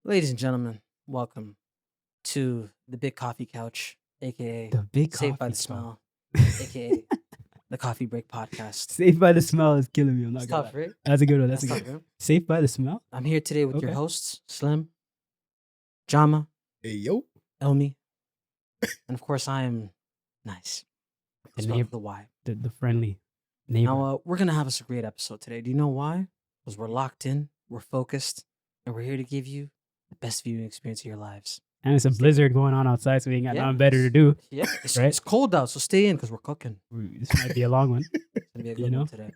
Ladies and gentlemen, welcome to the Big Coffee Couch, aka The big Saved by coffee the smell. Smell, aka the Coffee Break Podcast. Saved by the smell is killing me. I'm not It's gonna tough, lie. right? That's a good one. That's That's a tough, good. right? Saved by the smell. I'm here today with your Okay. hosts, Slim, Jama, Hey, yo. Elmi, and of course I am Nyce. The Spelled name- with the Y. The friendly neighbor. Now we're gonna have us a great episode today. Do you know why? Because we're locked in, we're focused, and we're here to give you the best viewing experience of your lives. And it's a blizzard going on outside, so we ain't got Yeah. nothing better to do. Yeah, it's, Right? it's cold out, so stay in because we're cooking. This might be a long one. It's gonna be a good You know? one today.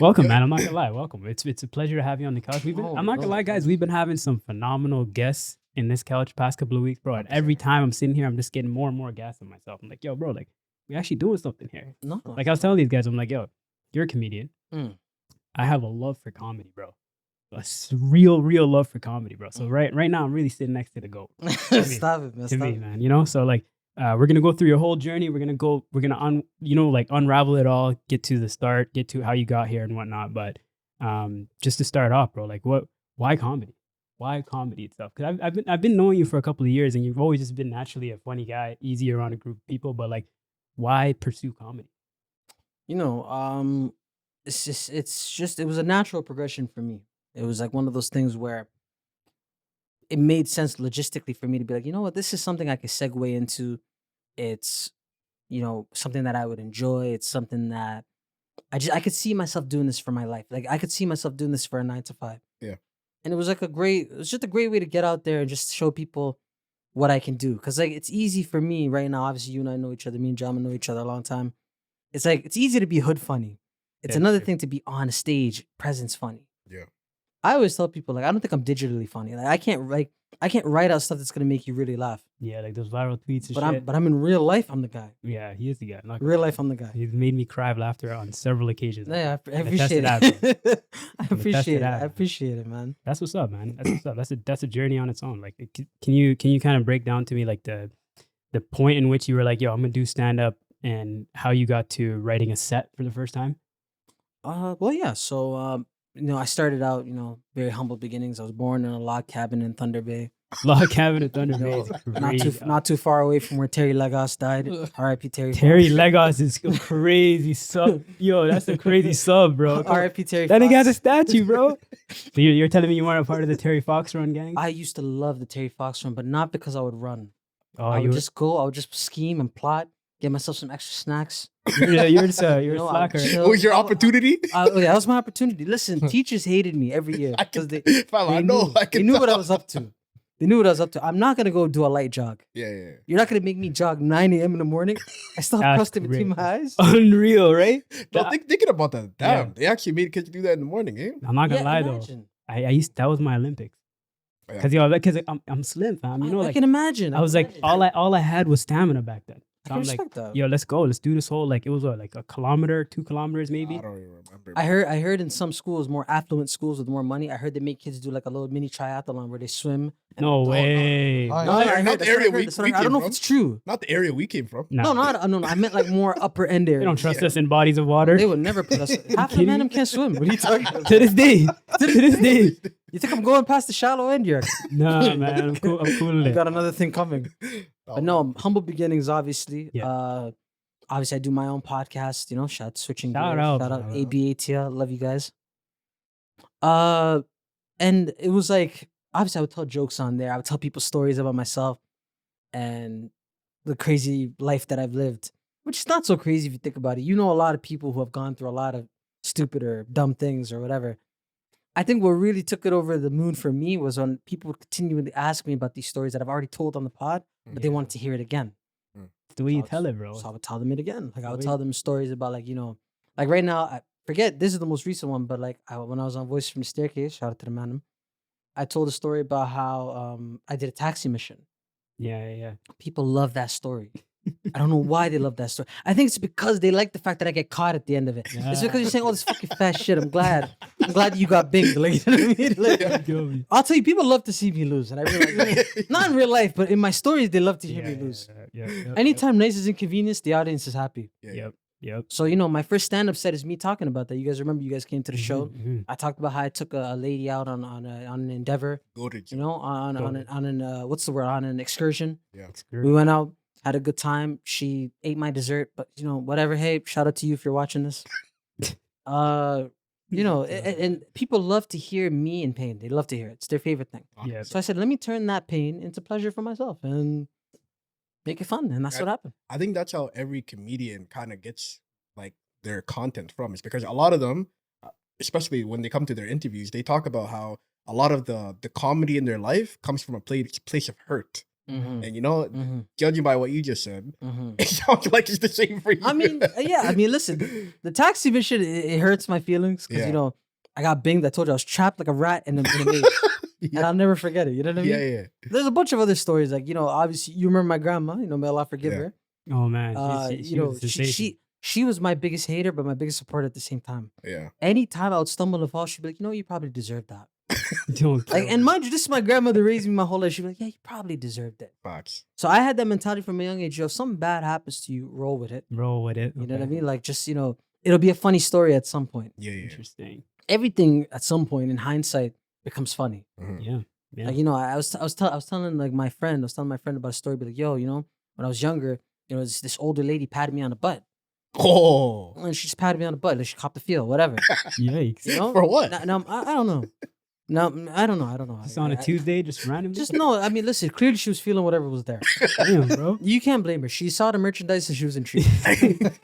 Welcome, man. I'm not gonna lie. Welcome. It's a pleasure to have you on the couch. Oh, I'm not gonna no. lie, guys. We've been having some phenomenal guests in this couch past couple of weeks, bro. And every time I'm sitting here, I'm just getting more and more gas on myself. I'm like, yo, bro, like we're actually doing something here. No, Like I was telling these guys, I'm like, yo, you're a comedian. Mm. I have a love for comedy, bro. Real love for comedy, bro. So right now, I'm really sitting next to the GOAT stop it, man. to Stop me, it. man. You know, so like, we're gonna go through your whole journey. We're gonna unravel it all, get to the start, get to how you got here and whatnot. But just to start off, bro, like, why comedy? Why comedy itself? Because I've been knowing you for a couple of years, and you've always just been naturally a funny guy, easy around a group of people. But like, why pursue comedy? You know, it was a natural progression for me. It was like one of those things where it made sense logistically for me to be like, you know what, this is something I could segue into. It's, something that I would enjoy. It's something that I could see myself doing this for my life. Like I could see myself doing this for a 9 to 5. Yeah. And it was just a great way to get out there and just show people what I can do. Cause like it's easy for me right now. Obviously, you and I know each other. Me and Jama know each other a long time. It's like it's easy to be hood funny. It's Yeah, another sure. thing to be on a stage, presence funny. Yeah. I always tell people like I don't think I'm digitally funny. Like I can't write out stuff that's gonna make you really laugh. Yeah, like those viral tweets and But shit. I'm in real life. I'm the guy. Yeah, he is the guy. Not Real life. I'm the guy. He's made me cry of laughter on several occasions. Yeah, I attest appreciate to it. that, I attest to appreciate it. that. I appreciate it, man. That's what's up, man. That's what's up. That's a journey on its own. Like, can you kind of break down to me like the point in which you were like, yo, I'm gonna do stand up, and how you got to writing a set for the first time? Well, yeah. So, I started out, very humble beginnings. I was born in a log cabin in Thunder Bay, Log cabin at Thunder Bay. No, is not too far away from where Terry Legos died. R.I.P. Terry. Terry Legos is a crazy sub. Yo, that's a crazy sub, bro. R.I.P. Terry. That nigga has a Fox. statue, bro. So you're telling me you weren't a part of the Terry Fox run gang? I used to love the Terry Fox run, but not because I would run. Oh, I you would were, just go. I would just scheme and plot, get myself some extra snacks. you're just you're You know, a I would slacker. chill. What was your opportunity? Yeah, that was my opportunity. Listen, teachers hated me every year I because can, they fam, I know. I they can knew what I tell. was up to. They knew what I was up to. I'm not gonna go do a light jog. Yeah. You're not gonna make me jog 9 a.m. in the morning. I still have That's crust in between my eyes. Unreal, right? No, That- thinking about that. Damn, Yeah. they actually made kids do that in the morning, eh? I'm not gonna lie though. imagine. I used that was my Olympics. Yeah. Because I'm slim, fam. You know, I like can imagine. I was can like imagine. all I had was stamina back then. I So can I'm like, respect that. yo, let's go. Let's do this whole like it was like a kilometer, 2 kilometers maybe. I don't even remember. I heard in some schools, more affluent schools with more money, I heard they make kids do like a little mini triathlon where they swim. No way. no. No, Not I the heard. area we I don't know came if from. it's true. Not the area we came from. Nah, No. I meant like more upper end area. they don't trust us in bodies of water. They would never put us. Half the kidding men me? can't swim. What are you talking about? To this day. To this day. You think I'm going past the shallow end here? Nah, man. I'm cool. I'm cool with I it. got another thing coming. But no, humble beginnings, obviously. Yeah. Obviously, I do my own podcast. Shout out Switching Shout Gears. out, Shout out shout out. ABATL. Love you guys. And it was like obviously I would tell jokes on there. I would tell people stories about myself and the crazy life that I've lived, which is not so crazy if you think about it. You know, a lot of people who have gone through a lot of stupid or dumb things or whatever. I think what really took it over the moon for me was when people would continually ask me about these stories that I've already told on the pod, but they wanted to hear it again. It's the way you So- tell it, bro. So I would tell them it again. Like I would Wait. tell them stories about like, like right now, I forget, this is the most recent one, but like when I was on Voice from the Staircase, shout out to the man, I told a story about how I did a taxi mission. Yeah. People love that story. I don't know why they love that story. I think it's because they like the fact that I get caught at the end of it. It's because you're saying all this fucking fast shit. I'm glad that you got binged. Like, you know what I mean? Like, Yo, I'll tell you, people love to see me lose, and I realize that. Not in real life, but in my stories, they love to hear me lose. Yeah. Anytime Nyce is inconvenienced, the audience is happy. Yeah. Yep. Yep. So, my first stand-up set is me talking about that. You guys remember you guys came to the show. Mhm. I talked about how I took a lady out on an endeavor, Go to what's the word? On an excursion. Yeah. We went out, had a good time. She ate my dessert, but whatever. Hey, shout out to you if you're watching this. And people love to hear me in pain. They love to hear it. It's their favorite thing. Yeah. So I said, let me turn that pain into pleasure for myself and make it fun. And that's what happened. I think that's how every comedian kind of gets like their content from. It's because a lot of them, especially when they come to their interviews, they talk about how a lot of the comedy in their life comes from a place of hurt. Mm-hmm. And judging by what you just said, it sounds like it's the same for you. I mean, listen, the taxi mission, it hurts my feelings because I got binged. I told you I was trapped like a rat in a maze. And I'll never forget it. You know what I mean? Yeah. There's a bunch of other stories. Like, obviously you remember my grandma, may Allah forgive her. Oh man. She was my biggest hater, but my biggest supporter at the same time. Yeah. Anytime I would stumble and fall, she'd be like, you probably deserved that. Don't Like, and mind you, this is my grandmother raised me my whole life. She'd be like, yeah, you probably deserved it. Facts. So I had that mentality from a young age. If something bad happens to you, roll with it. roll with it. You know what I mean? Like, just, it'll be a funny story at some point. Yeah. Interesting. Everything at some point in hindsight becomes funny. Yeah. Yeah. Like, I was telling like my friend about a story, be like, yo, when I was younger, this older lady patted me on the butt. Oh. And she just patted me on the butt. Like, she copped the feel, whatever. Yikes. For what? Now, I don't know. No, I don't know. Just on a Tuesday, just randomly. Just no. I mean, listen. Clearly, she was feeling whatever was there. Damn, bro. You can't blame her. She saw the merchandise and she was intrigued.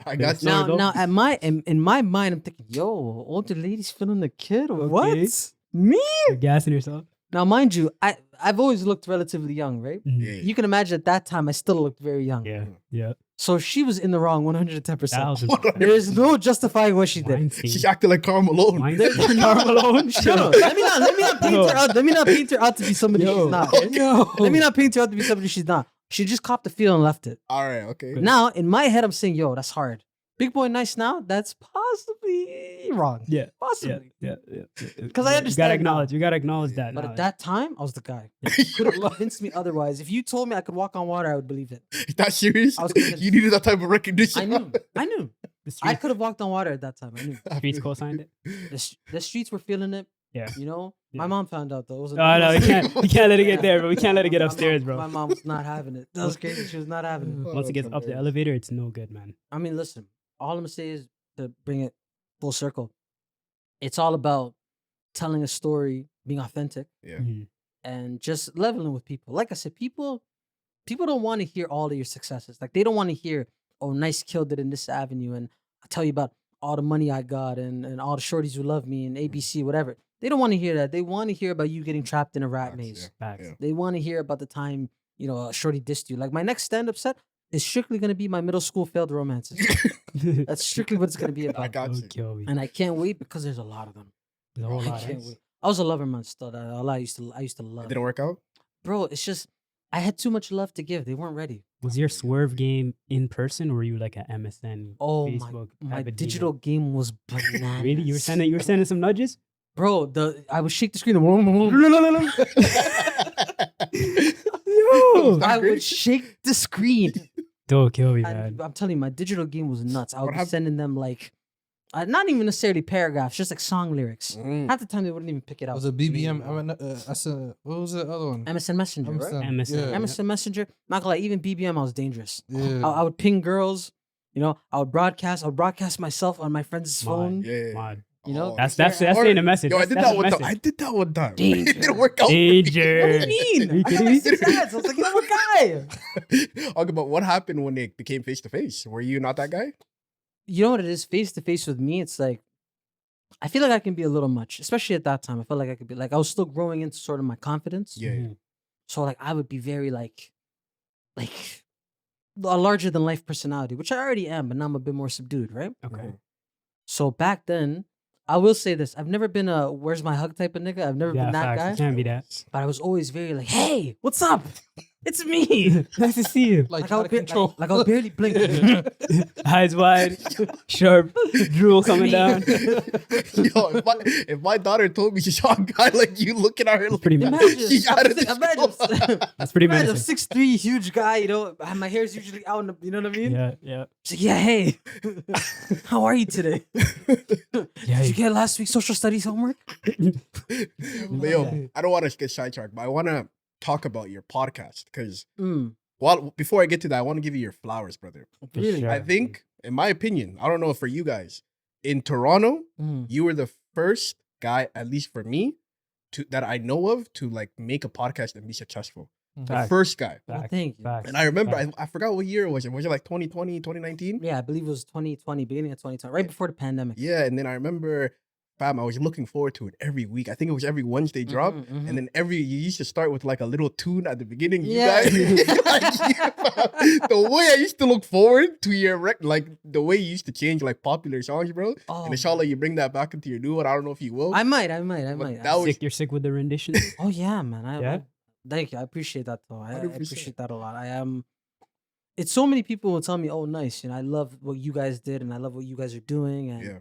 I got you. Now, in my mind, I'm thinking, yo, older lady's feeling the kid. Okay. What? Me? You're gassing yourself. Now, mind you, I've always looked relatively young, right? Mhm. Yeah. You can imagine at that time, I still looked very young. Yeah. Yeah. So she was in the wrong 110%. 1,000%. There is no justifying what she did. Weinstein. She's acting like Karl Malone. Weinstein. Karl Malone. Shut up. Let me not paint her out. Let me not paint her out to be somebody she's not. Let me not paint her out to be somebody she's not. She just copped the feel and left it. All right. Okay. Now, in my head, I'm saying, yo, that's hard. Big boy Nyce now, that's possibly wrong. Yeah. Possibly. Yeah. Because I understand. You gotta acknowledge that. But at that time, I was the guy. You could have convinced me otherwise. If you told me I could walk on water, I would believe it. That serious? I was convinced. You needed that type of recognition. I knew. I could have walked on water at that time. I knew. Streets co-signed it. The streets were feeling it. Yeah. My mom found out though. Oh no, we can't let it get there, bro. We can't let it get upstairs, bro. My mom was not having it. That was crazy. She was not having it. Once it gets up the elevator, it's no good, man. I mean, listen, all I'm gonna say is to bring it full circle. It's all about telling a story, being authentic, Yeah. Mhm. and just leveling with people. Like I said, people don't want to hear all of your successes. Like, they don't want to hear, oh, Nyce killed it in this avenue, and I'll tell you about all the money I got and all the shorties who love me and ABC, whatever. They don't want to hear that. They want to hear about you getting trapped in a rat Facts, maze. Facts. Yeah. They want to hear about the time, a shorty dissed you. Like, my next stand-up set is strictly going to be my middle school failed romances. That's strictly what it's going to be I about. got Don't you. kill me. And I can't wait because there's a lot of them. There's a whole I lot. can't wait. I was a lover man still. I used to It love. didn't work out? Bro, it's just, I had too much love to give. They weren't ready. Was your swerve game in person, or were you like an MSN, Oh, Facebook? my type of digital game was bananas. Really? You were sending some nudges? Bro, I would shake the screen. And Yo, I would shake the screen. don't kill me, man. I'm telling you, my digital game was nuts. I would What be happened? sending them like, not even necessarily paragraphs, just like song lyrics. Mm. Half the time they wouldn't even pick it up. Was it BBM? What was the other one? MSN Messenger, right? MSN. Yeah. MSN Messenger. Not gonna lie, even BBM, I was dangerous. Yeah. I would ping girls. I would broadcast myself on my friend's phone. Yeah. Mod. Oh, That's That's saying a message. Yo, I did that one time. message. I did that one time. Danger. It didn't work out. Danger. What do you mean? Are you I kidding got me? 6 ads. I was like, what guy? Okay, but what happened when they became face to face? Were you not that guy? You know what it is? Face to face with me, it's like, I feel like I can be a little much, especially at that time. I felt like I could be like, I was still growing into sort of my confidence. Yeah. Mhm. So like, I would be very like a larger than life personality, which I already am, but now I'm a bit more subdued, right? Okay. So back then, I will say this: I've never been a "where's my hug" type of nigga. I've never Yeah, been that facts. guy. It can't be that. But I was always very like, "Hey, what's up?" It's me. Nice to see you. Like I out was of control. like I was barely blinking. Eyes wide, sharp, drool coming down. Yo, if my daughter told me she saw a guy like you looking at her, like, pretty Imagine, she's out of this imagine, That's pretty imagine a menacing. 6'3" huge guy. You know, my hair's usually out. In the, you know what I mean? Yeah, yeah. She's like, yeah, hey, how are you today? Yeah, Did you get last week's social studies homework? But yo, I don't want to get sidetracked, but I want to talk about your podcast because Mm, before I get to that, I want to give you your flowers, brother. For really? sure. I think, in my opinion, I don't know for you guys, in Toronto, Mm. you were the first guy, at least for me, that I know of to like make a podcast and be successful. The Facts. first guy. Well, Facts, thank you. facts. And I remember, Facts. I forgot what year it was. Was it like 2020, 2019? Yeah, I believe it was 2020, beginning of 2020, right before the pandemic. Yeah, and then I remember, fam, I was looking forward to it every week. I think it was every Wednesday drop. Mhm, mhm. And then you used to start with like a little tune at the beginning. You Yeah. guys, the way I used to look forward to your like the way you used to change like popular songs, bro. Oh, And inshallah, you bring that back into your new one. I don't know if you will. I might. But I- that was You're sick with the rendition. oh yeah, man. Yeah? Thank you. I appreciate that though. I 100%. appreciate that a lot. I am. It's so many people will tell me, "Oh, nice," I love what you guys did, and I love what you guys are doing, and yeah,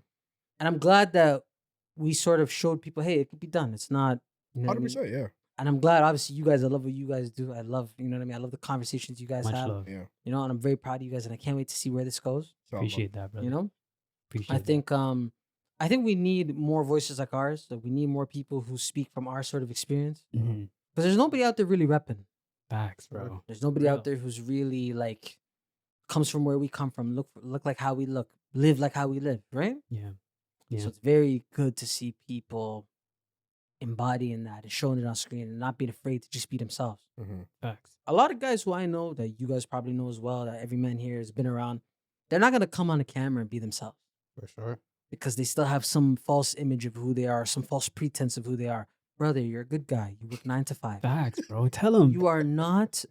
I'm glad that we sort of showed people, hey, it could be done. It's not, you know what I mean? 100%. Yeah, And I'm glad, obviously, you guys. I love what you guys do. I love, you know what I mean. I love the conversations you guys Much have. love. yeah. You know, and I'm very proud of you guys, and I can't wait to see where this goes. Inshallah. Appreciate that, brother. You know, Appreciate I think we need more voices like ours. So we need more people who speak from our sort of experience. that. Mhm. Because there's nobody out there really repping. Facts, bro. There's nobody Real. out there who's really like comes from where we come from, look like how we look, live like how we live, right? Yeah. So Yeah. it's very good to see people embodying that and showing it on screen and not being afraid to just be themselves. Mhm. Facts. A lot of guys who I know that you guys probably know as well, that every man here has been around, they're not gonna come on a camera and be themselves For sure. because they still have some false image of who they are, some false pretense of who they are. Brother, you're a good guy. You work 9 to 5. Facts, bro. Tell him. You are not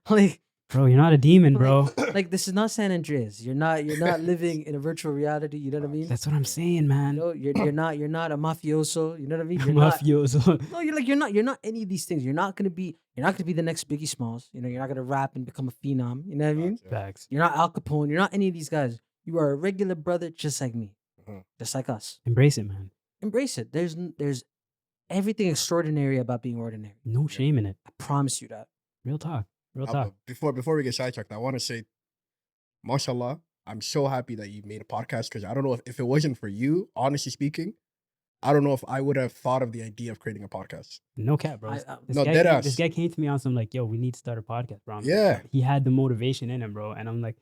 like Bro, you're not a demon, bro. like this is not San Andreas. You're not living in a virtual reality. You know what I mean? That's what I'm saying, man. You know, you're not a mafioso. You know what I mean? You're not, Mafioso. no, you're not any of these things. You're not gonna be the next Biggie Smalls. You know, you're not gonna rap and become a phenom. You know what I mean? Gotcha. Facts. You're not Al Capone. You're not any of these guys. You are a regular brother, just like me, Mhm. just like us. Embrace it, man. Embrace it. There's everything extraordinary about being ordinary. No shame in it. I promise you that. Real talk. Real Uh, talk. before we get sidetracked, I want to say, mashallah, I'm so happy that you made a podcast because I don't know if it wasn't for you, honestly speaking, I don't know if I would have thought of the idea of creating a podcast. No cap, bro. I- This No, guy deadass. This guy came to me on some like, yo, we need to start a podcast, bro. I'm like, Yeah. he had the motivation in him, bro. And I'm like,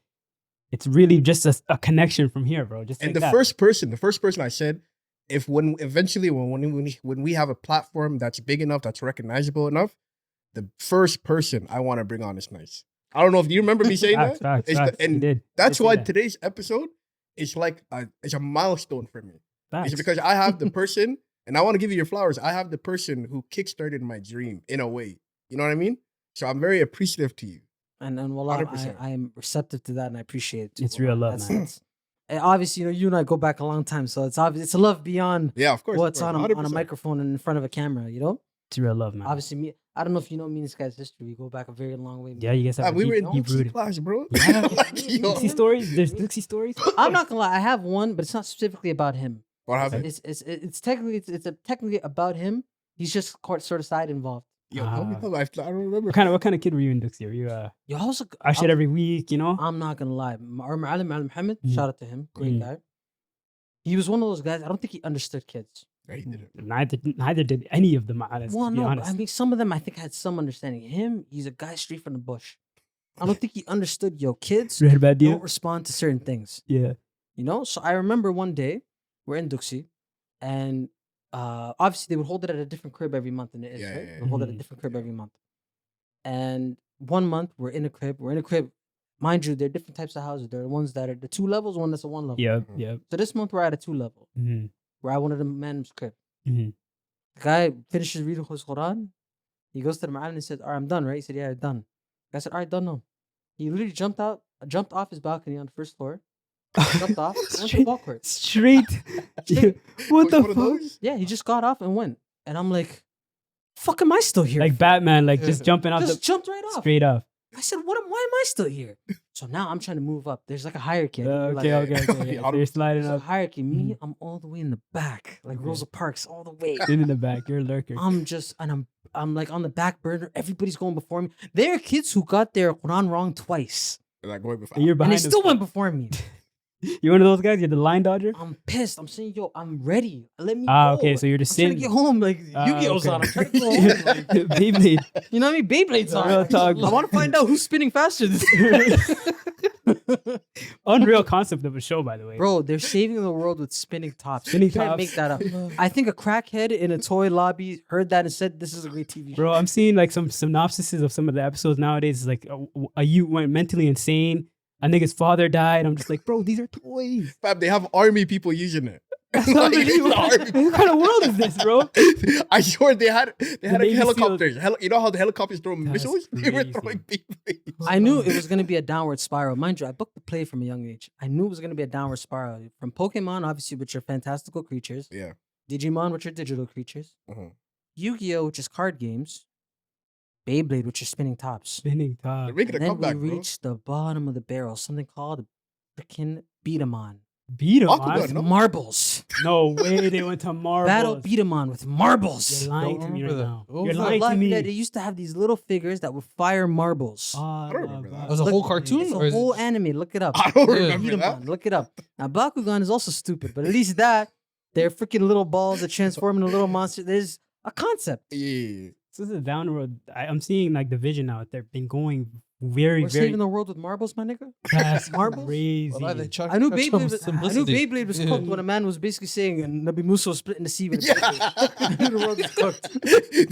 it's really just a connection from here, bro. Just And like the that. first person I said, when we have a platform that's big enough, that's recognizable enough, the first person I want to bring on is Nyce. I don't know if you remember me saying Facts, that. facts, It's the- facts. He and did. That's Did say why that. today's episode is like it's a milestone for me. Facts. It's because I have the person, and I want to give you your flowers. I have the person who kickstarted my dream in a way. You know what I mean? So I'm very appreciative to you. And wallah, 100%. I am receptive to that, and I appreciate it. Too, It's real wallah. love, man. And obviously, you know, you and I go back a long time, so it's obvious. It's a love beyond Yeah, of course. what's on a 100%. microphone and in front of a camera. You know, It's real love, man. obviously, me. I don't know if you know me and this guy's history. We go back a very long way. Yeah, you guys have We were in deep Dixie rooted. class, bro. Yeah. Like, yo, Dixie stories? There's Dixie stories? I'm not gonna lie. I have one, but it's not specifically about him. what happened? It's technically about him. He's just sort of side involved. Yo, tell me, I don't remember. What kind of kid were you in Dixie? Were you Yo, I was I shit every week, you know? I'm not gonna lie. Our Ma'alim Muhammad, Mhm. shout out to him, great Mhm. guy. He was one of those guys. I don't think he understood kids. Yeah, he did it. Neither did any of them, honest, Well, to be no, honest. I mean some of them I think had some understanding. Him, he's a guy straight from the bush. I don't think he understood. Yo, kids Red bad deal? don't respond to certain things. Yeah. You know. So I remember one day we're in Duxie, and obviously they would hold it at a different crib every month, and it is Yeah, right. yeah, They would hold it at a Mhm. different crib every month. And one month we're in a crib. Mind you, there are different types of houses. There are ones that are the 2 levels, one that's a 1 level. Yep, Mhm. yep. So this month we're at a 2 level. Mhm, We're at one of the men's crib. mhm. The guy finishes reading his Quran. He goes to the Ma'alim and says, "All right, I'm done, right?" He said, "Yeah, I'm done." The guy said, "All right, done now." He literally jumped off his balcony on the first floor, jumped off, and went to the Straight- ball court. Straight. Straight. What Was the one of fuck? those? Yeah, he just got off and went. And I'm like, fuck am I still here? Like for? Batman, like just jumping off Just the jumped right off. straight off. I said, why am I still here? So now I'm trying to move up. There's like a hierarchy. I didn't Okay, realize okay. Yeah, So you're sliding There's a up, hierarchy. Me, Mhm. I'm all the way in the back, like Okay. Rosa Parks, all the way. sitting in the back. You're a lurker. I'm like on the back burner. Everybody's going before me. There are kids who got their Quran wrong twice, Like going before. And you're and they behind still them. went before me. You're one of those guys. You're the line dodger. I'm pissed. I'm saying, yo, I'm ready. Let me Ah, go. okay. So you're just I'm trying to sitting. get home. Like Ah, Yu-Gi-Oh's okay. on. I'm trying to go home. Like, Beyblade. you know what I mean? Beyblade's on. Real talk. I want to find out who's spinning faster this Unreal concept of a show, by the way. Bro, they're saving the world with spinning tops. Spinning You can't tops. make that up. I think a crackhead in a toy lobby heard that and said, "This is a great TV show." Bro, I'm seeing like some synopsises of some of the episodes nowadays. It's like a youth went mentally insane. A nigga's father died. I'm just like, bro, these are toys. Fam, they have army people using it. That's Like, unbelievable. the army What kind of world is this, bro? I swear they had like Navy helicopters. You know how the helicopters throw That's missiles? They were crazy. throwing Beyblades. I knew it was going to be a downward spiral. Mind you, I booked the play from a young age. I knew it was going to be a downward spiral. From Pokemon, obviously, which are fantastical creatures. Yeah. Digimon, which are digital creatures. Mhm. Yu-Gi-Oh, which is card games. Beyblade, which are spinning tops. Spinning top. They're making a And then comeback, we bro. reached the bottom of the barrel. Something called a freaking beat-em-on. Beat 'em Bakugan, on. With no? marbles. No way they went to marbles. Battle beat-em-on with marbles. You're lying to me right remember that. now. What You're was that? lying to me. They used to have these little figures that would fire marbles. I don't remember that. It was a whole cartoon? It's or a is it whole just- anime. Look it up. I don't Yeah. remember Beat 'em that. on. Look it up. Now Bakugan is also stupid, but at least that they're freaking little balls that transform into little monsters. There's a concept. Yeah. This is a downward. I'm seeing like the vision out there. Been going very, We're very saving the world with marbles, my nigga. fast. marbles? Crazy. Well, they try to I knew catch Beyblade. some I knew simplicity. Beyblade was Yeah. cooked when a man was basically saying Nabi Musa was split in the sea with a Yeah. Beyblade. I knew the world was cooked.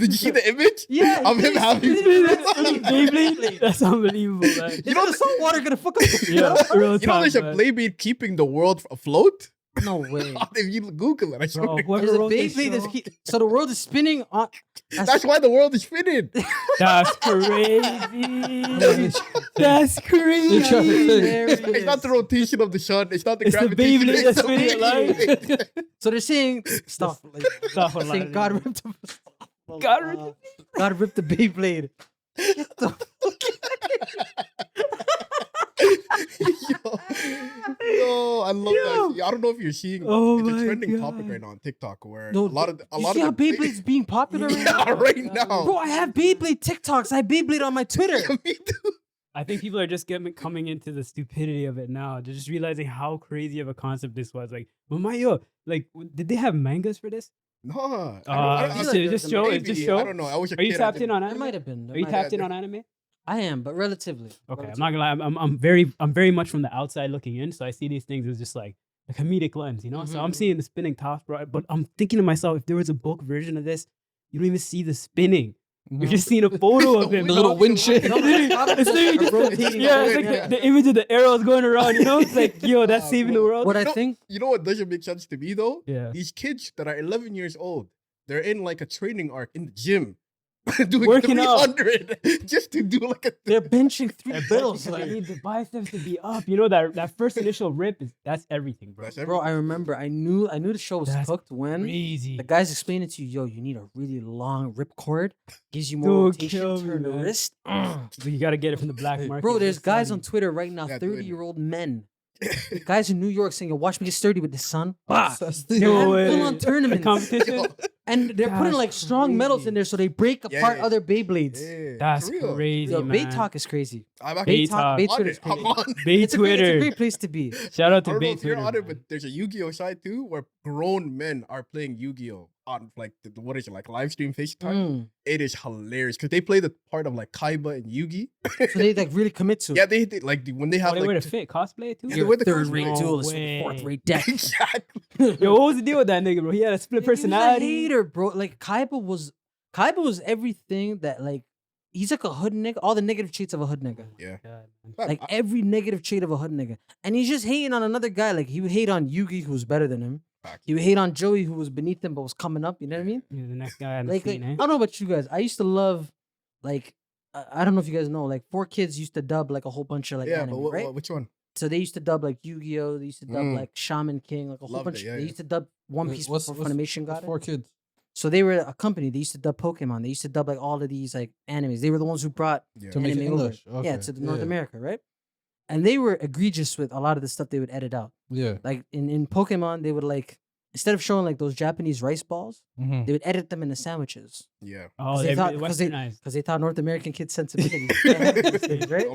Did you see the image? Yeah, Of him he having- split in the Beyblade? sea. That's unbelievable, man. Is the salt water gonna fuck up? Yeah, real You know there's a man. Beyblade keeping the world afloat? No way. If you Google it, I swear. Bro, to God. whoever There's a wrote this Beyblade that's show- so the world is spinning on. That's why the world is spinning. That's crazy. That's crazy. They try to say- It's not the rotation of the sun. It's not the It's the gravitation. Beyblade it's that's the spinning it Beyblade. So they're saying stuff. Like, Stuff they're saying God ripped the God ripped God ripped the Beyblade. Get the Yo, I love that. I don't know if you're seeing Oh it's a my trending topic God. right now on TikTok where No, a lot of you see how Beyblade's being popular right Yeah, now? right now. Bro, I have Beyblade TikToks. I have Beyblade on my Twitter. Me too. I think people are just coming into the stupidity of it now. They're just realizing how crazy of a concept this was. Like, Mamayo, like, did they have mangas for this? No. Just feel like just the- show. maybe, It's just show. I don't know. I was a Are you kid, I tapped in didn't- on There anime? might have been. Are you tapped in on anime? I am, but relatively. Okay, I'm not gonna lie. I'm very much from the outside looking in, so I see these things as just like a comedic lens, you know. So I'm Mhm. seeing the spinning tops, bro. But I'm thinking to myself, if there was a book version of this, you don't even see the spinning. You're just seeing a photo of him. The little wind shade. No, It's literally just- rotating. yeah, it's like the image of the arrows going around. You know, it's like, yo, that's Ah, saving bro. the world. What I No. think, You know what doesn't make sense to me though? Yeah. These kids that are 11 years old, they're in like a training arc in the gym, doing Working out. 300 just to do like a. they're benching 3 Because bills. I Like, need the biceps to be up. You know that first initial rip that's everything, bro. That's bro, I remember. I knew the show was That's cooked when Crazy. the guys explained it to you. Yo, you need a really long rip cord. Gives you more Don't rotation. kill me, Turn the man. wrist. So you gotta get it from the black market. Bro, there's It's guys funny. on Twitter right now, Yeah, doing it. 30-year-old men. Guys in New York saying, "Yo, watch me get sturdy with this, son." Bah! That's They the- No have way. full-on A tournaments. competition. And they're putting That's like strong metals crazy. in there so they break Yeah, apart yeah. other Beyblades. Yeah, That's for real. crazy, Yo, man. Bait Talk is crazy. I'm Bait actually Talk. Bait on Twitter it. is I'm crazy. on. Bait It's a Twitter. great place to be. Shout out I to don't know Bait if you're Twitter. on it, man. but there's a Yu-Gi-Oh side too where grown men are playing Yu-Gi-Oh on like what is it, like live stream FaceTime? Mm. It is hilarious because they play the part of like Kaiba and Yugi. So they like really commit to it. Yeah, they like when they Oh, have they wear like the fit cosplay it too. Yeah, You're with the third-rate cosplay. duelist No with way. fourth-rate deck. exactly. Yo, what was the deal with that nigga, bro? He had a split He was a personality. hater, bro. Like Kaiba was everything that like he's like a hood nigga. All the negative traits of a hood nigga. Yeah. God, man. Fam, Like every negative trait of a hood nigga. And he's just hating on another guy. Like he would hate on Yugi, who was better than him. Facts. He would hate on Joey, who was beneath him but was coming up. You know what I mean? He's the next guy on the Like, scene, I eh? don't know about you guys. I used to love like I don't know if you guys know, like 4Kids used to dub like a whole bunch of like yeah, anime, but right? which one? So they used to dub like Yu-Gi-Oh! They used to dub Mm. like Shaman King, like a whole Loved bunch. it, yeah, they yeah. used to dub One Piece before Funimation got it. 4 kids. So they were a company. They used to dub Pokemon. They used to dub like all of these like animes. They were the ones who brought Yeah. To make it anime over. English. Yeah, Okay. to the North America, right? And they were egregious with a lot of the stuff they would edit out. Yeah. Like in Pokemon, they would like instead of showing like those Japanese rice balls, Mm-hmm. they would edit them into sandwiches Yeah. Oh, they they thought- really 'cause they- westernized. because they thought North American kids' sensibilities. can't handle these things, right?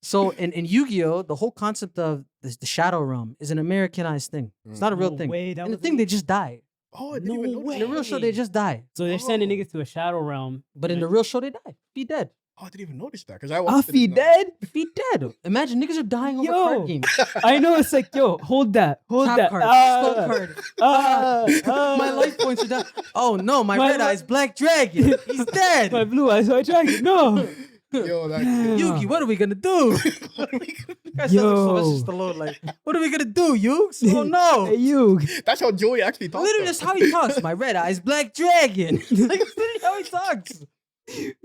So in Yu-Gi-Oh, the whole concept of the Shadow Realm is an Americanized thing. It's not a real No thing. way, that In the was thing, they just die. Oh, I didn't even No notice. In the real show, they Way. just die. So they're sending Oh. niggas to a shadow realm. But in the real show, they die. Be dead. Oh, I didn't even notice that because I watched Afi it. dead? Be dead. Imagine niggas are dying over Yo. card games. I know, it's like, yo, hold that. Hold Top that. card, Ah, skull card. ah, My life points are down. Oh no, my My red li- eyes, black dragon. He's dead. My blue eyes, so I dragon. No. Yo, that Yeah. Yugi, what are we gonna do? Guys sound like Sylvester Stallone. Like, what are we gonna do, Yugs? Oh no! Hey, you. that's how Joey actually talks. Literally, though. that's how he talks. My red eyes, black dragon. Like, that's literally how he talks.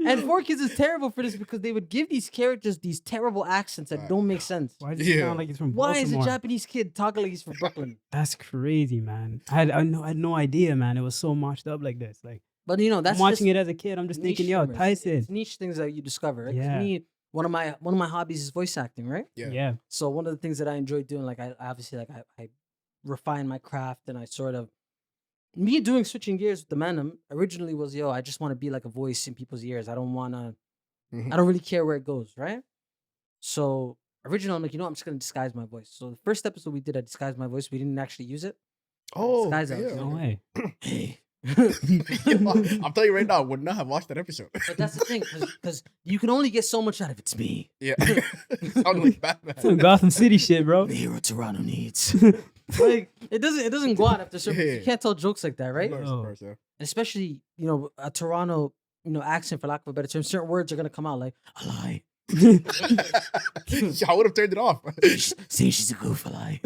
And 4Kids is terrible for this because they would give these characters these terrible accents that don't make sense. Why does he Yeah. sound like he's from Why is a Baltimore? Japanese kid talking like he's from Brooklyn? That's crazy, man. I had no idea, man. It was so matched up like this. Like, But you know, that's I'm watching just it as a kid. I'm just niche thinking, yo, humor. Tyson. It's niche things that you discover. Right? 'Cause Yeah. me, one of my hobbies is voice acting, right? Yeah. Yeah. So one of the things that I enjoy doing, like I obviously like I refine my craft and I sort of me doing switching gears with the Manum originally was I just want to be like a voice in people's ears. I don't wanna Mhm. I don't really care where it goes, right? So originally I'm like, I'm just gonna disguise my voice. So the first episode we did, I disguised my voice. We didn't actually use it. Oh, Disguise yeah. out. No way. Hey. I'm telling you right now, I would not have watched that episode. But that's the thing, because you can only get so much out of it's me. Yeah, sound like Batman. Some Gotham City shit, bro. The hero Toronto needs. Like it doesn't go on after certain. Yeah. You can't tell jokes like that, right? Of course, Oh. of course, yeah. And especially a Toronto accent, for lack of a better term. Certain words are gonna come out like a lie. I would have turned it off. Saying she's a goof, a lie.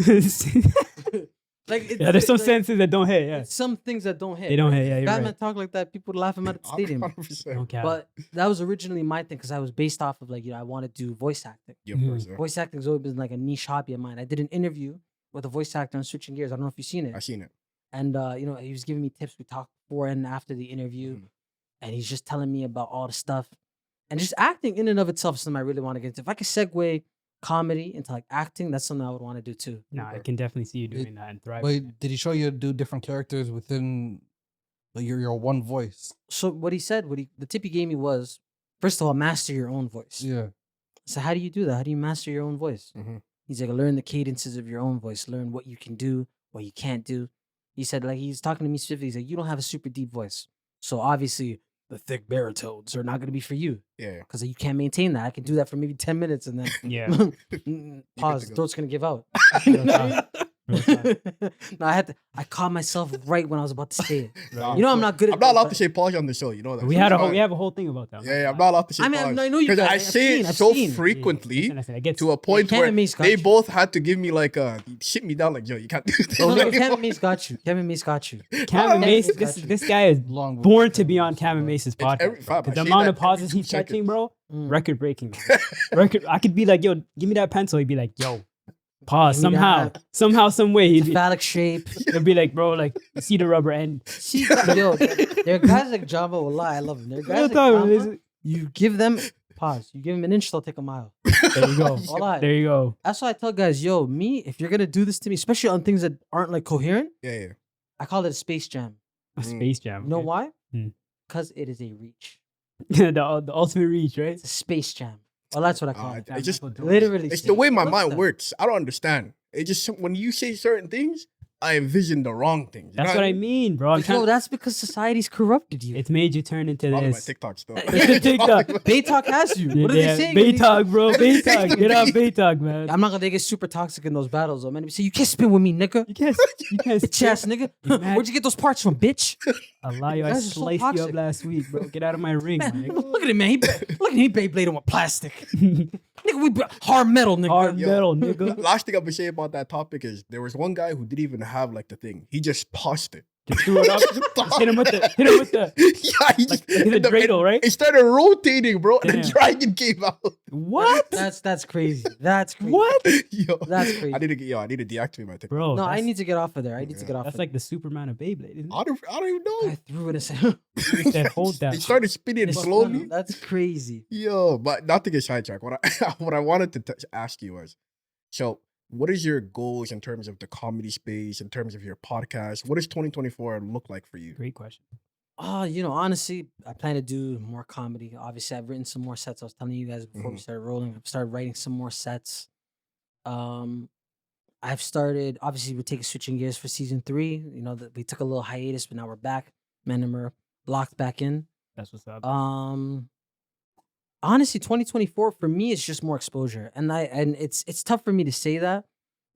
Like Yeah, there's some like, senses that don't hit. Yeah. it's some things that don't hit. They don't right? hit, yeah, you're Batman right. talk like that, people would laugh him at the stadium. 100%. Don't count. But that was originally my thing because I was based off of I want to do voice acting. Yeah, of course, yeah. Voice acting's always been like a niche hobby of mine. I did an interview with a voice actor on Switching Gears. I don't know if you've seen it. I seen it. And he was giving me tips. We talked before and after the interview, Mhm. and he's just telling me about all the stuff. And just acting in and of itself is something I really want to get into. If I could segue comedy into like acting, that's something I would want to do too. No, I can definitely see you doing that and thriving. Wait, did he show you to do different characters within like your one voice? So what he said, the tip he gave me was, first of all, master your own voice. Yeah. So how do you do that? How do you master your own voice? Mhm. He's like, learn the cadences of your own voice. Learn what you can do, what you can't do. He said, like, he's talking to me specifically. He's like, you don't have a super deep voice. So obviously the thick baritones are not going to be for you Yeah. because you can't maintain that. I can do that for maybe 10 minutes and then Yeah. pause, to go. throat's going to give out. Real talk. No, I caught myself right when I was about to say it. Nah, You know I'm not good at I'm not allowed that, to say pause on the show. You know that. We So had it's we fine. have a whole thing about that. Yeah, I'm not allowed to say I mean, pause. I know you because guys. I I've say seen, it I've so seen. frequently I get to a point Kevin where Mace got they you. both had to give me like shit me down like, yo, you can't do this. Oh, no, anymore. Kevin Mace got you. Kevin Mace got you. Kevin Mace. Got This you. this guy is Long voice. born to be on Kevin Mace's It's every- podcast. fam, bro. I The say amount that of pauses every he's 2 seconds. catching, bro, Mm. record breaking. Record. I could be like, yo, give me that pencil. He'd be like, yo, pause. Give me that. Somehow, some way. It's a phallic shape. He'd be like, bro, like, you see the rubber end. See, yo, there are guys like Jamba. Wallah, I love them. There are guys Real like talk, Jamba. You give them pause. You give them an inch, they'll take a mile. There you go. Wallah. There you go. That's why I tell guys, yo, me, if you're gonna do this to me, especially on things that aren't like coherent, Yeah, yeah. I call it a space jam. A Space Jam. You know why? Hmm. Because it is a reach. the ultimate reach, right? It's a space jam. Well, that's what I call it. It's just Literally, it's the way my Look at mind that. works. I don't understand. It just when you say certain things, I envision the wrong things. You That's know what I mean, bro. I'm But, yo, trying, that's because society's corrupted you. it's made you turn into Probably my this. TikToks though. TikTok. Baytalk has you. What are they saying? when they- Baytalk, bro. Baytalk. Get off Baytalk, man. I'm not gonna get super toxic in those battles, though, man. They say you can't spin with me, nigga. You can't. You can't. Bitch ass nigga. Man. Where'd you get those parts from, bitch? Allah, yo, I Guys are so sliced you up toxic. last week, bro. Get out of my ring, Man, man. look at him, man. Look at him. He Beyblading with plastic. Nigga, we hard metal, nigga. Hard Yo. metal, nigga. Last thing I'm gonna say about that topic is there was one guy who didn't even have like the thing. He just paused it. Just threw it up. Just hit him with the Yeah, he just, like he's a and the- dreidel, right? It started rotating, bro, and the Damn. dragon came out. What? That's crazy. That's crazy. What? Yo, That's crazy. I need to deactivate my TikTok. Bro, No, I that's- need to get off of there. I need to Yeah. get off. That's of like the Superman of Beyblade, isn't it? I don't even know. I threw it and said, He said, hold that. It started spinning It's- slowly. That's crazy. Yo, but not to get sidetracked. What I what I wanted to ask you was, so what is your goals in terms of the comedy space, in terms of your podcast? What does 2024 look like for you? Great question. Honestly, I plan to do more comedy. Obviously, I've written some more sets. I was telling you guys before we started rolling. I've started writing some more sets. I've started. Obviously, we're switching gears for season 3. You know that we took a little hiatus, but now we're back. Man, and we're locked back in. That's what's up. Honestly, 2024 for me is just more exposure, and it's tough for me to say that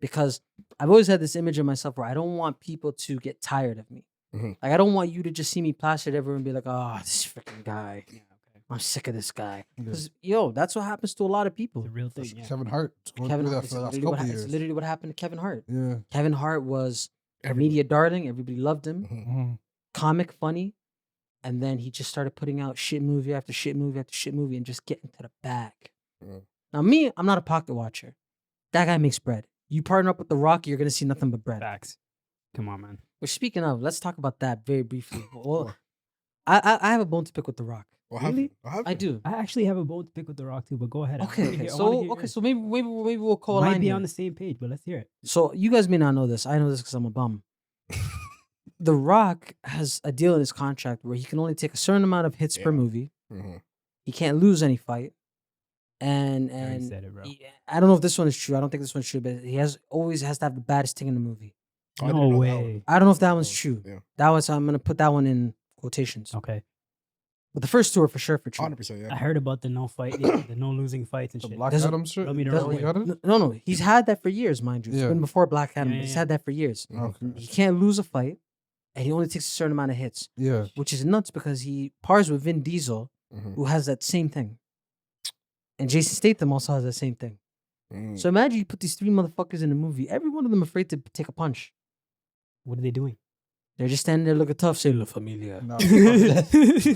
because I've always had this image of myself where I don't want people to get tired of me. Mhm. Like I don't want you to just see me plastered everywhere and be like, "Oh, this freaking guy, Yeah, okay. I'm sick of this guy." Yeah. Because that's what happens to a lot of people. It's a real thing. Yeah. Kevin Hart going Kevin through Hart, that it's for the last literally, couple it's years. literally what happened to Kevin Hart. Yeah. Kevin Hart was a Everybody. media darling. Everybody loved him. Mhm. Mhm. Comic, funny. And then he just started putting out shit movie after shit movie after shit movie and just getting to the bag. Mm. Now, me, I'm not a pocket watcher. That guy makes bread. You partner up with The Rock, you're going to see nothing but bread. Facts. Come on, man. Which, speaking of, let's talk about that very briefly. Well, Sure. I have a bone to pick with The Rock. What Really? happened? What happened? I do. I actually have a bone to pick with The Rock too, but go ahead. I Okay, wanna okay. hear- I wanna So, hear okay, yours. so maybe we'll call Might line be here. on the same page, but let's hear it. So you guys may not know this. I know this because I'm a bum. The Rock has a deal in his contract where he can only take a certain amount of hits per Yeah. movie. Mhm. He can't lose any fight. And I already said it, bro. I don't know if this one is true. I don't think this one's true, but he always has to have the baddest thing in the movie. I didn't No know that way. one. I don't know if that one's Oh, true. Yeah, That was I'm gonna put that one in quotations. Okay. But the first two are for sure for true. 100%. Yeah. I heard about the no fight, the no losing fights and The shit. Black Doesn't- Adam shit. Let me know Is that what what you got it? No, he's had that for years, mind you. It's Yeah. been before Black Adam. Yeah, He's yeah. had that for years. Okay. He can't lose a fight, and he only takes a certain amount of hits, Yeah. which is nuts because he pars with Vin Diesel, Mhm. who has that same thing, and Jason Statham also has that same thing. Mm. So imagine you put these 3 motherfuckers in a movie. Every one of them afraid to take a punch. What are they doing? They're just standing there looking tough, saying "La Familia." No, My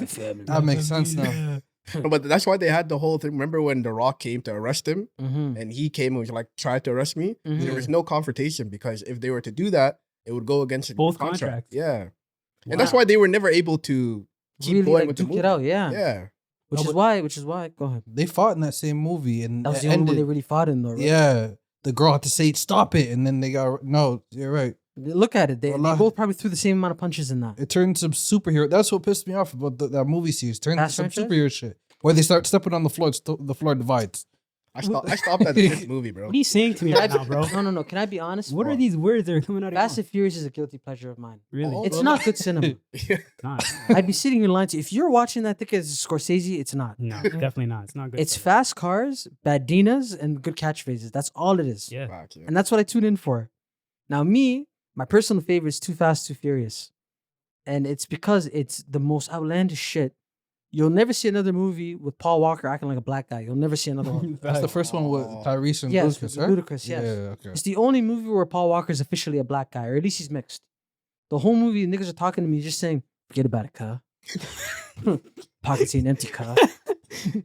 family. that makes sense now. No, but that's why they had the whole thing. Remember when The Rock came to arrest him, Mm-hmm. and he came and was like, tried to arrest me? Mhm. There was no confrontation because if they were to do that, it would go against the Both contract. contracts. Yeah, and that's Wow. why they were never able to keep Really, going like, with the duke movie. it out, yeah. Yeah, Which No, is why. Go ahead. They fought in that same movie, and That was it the only one ended- they really fought in, though. Right? Yeah, the girl had to say stop it, and then they got no. You're right. Look at it. They Wallah. both probably threw the same amount of punches in that. It turned some superhero. That's what pissed me off about that movie series. Turned to Fast some franchise? superhero shit where they start stepping on the floor. The floor divides. I stopped at the fifth movie, bro. What are you saying to me right now, bro? No. Can I be honest? What are these words that are coming out of your Fast mouth? and Furious is a guilty pleasure of mine. Really? Oh, It's no, not good cinema. Not. I'd be sitting here lying to you. If you're watching that, think it's Scorsese. It's not. No, definitely not. It's not good. It's stuff. fast cars, bad dinas, and good catchphrases. That's all it is. Yeah. Fuck, yeah. And that's what I tune in for. Now, my personal favorite is Too Fast, Too Furious. And it's because it's the most outlandish shit. You'll never see another movie with Paul Walker acting like a black guy. You'll never see another one. That's the first one with Oh. Tyrese and Yes, Lucas, with right? Ludacris, yes. Yeah, okay. It's the only movie where Paul Walker is officially a black guy, or at least he's mixed. The whole movie, niggas are talking to me, just saying, forget about it, cuh. Pockets ain't empty, cuh.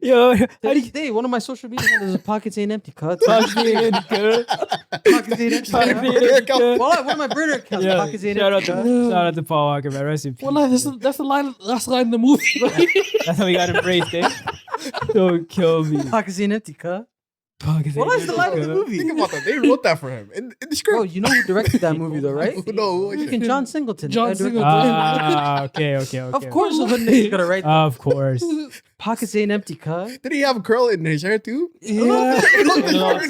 Yo, how do you Hey, one of my social media handles is pockets ain't empty, cuh. Pockets ain't empty, cuh. Pockets ain't empty, Pockets cuh. ain't empty, cuh. Well, one of my burner accounts, Yeah, pockets ain't shout empty, out cuh. to Paul Walker, man. Rest in peace. Well, that's the line. That's the line in the movie. That's how we got embraced, eh? Don't kill me. Pockets ain't empty, cuh. Pockets Well, ain't that's the empty, line of the cuh. movie. Think about that. They wrote that for him in the script. Bro, you know who directed that movie, though, right? No, who is it? Freaking John Singleton. John I directed- Singleton. Ah, okay. Of course, a hood nigga's gonna write that. Of course. Pockets ain't empty, cuh. Did he have a curl in his hair too? Yeah. A little,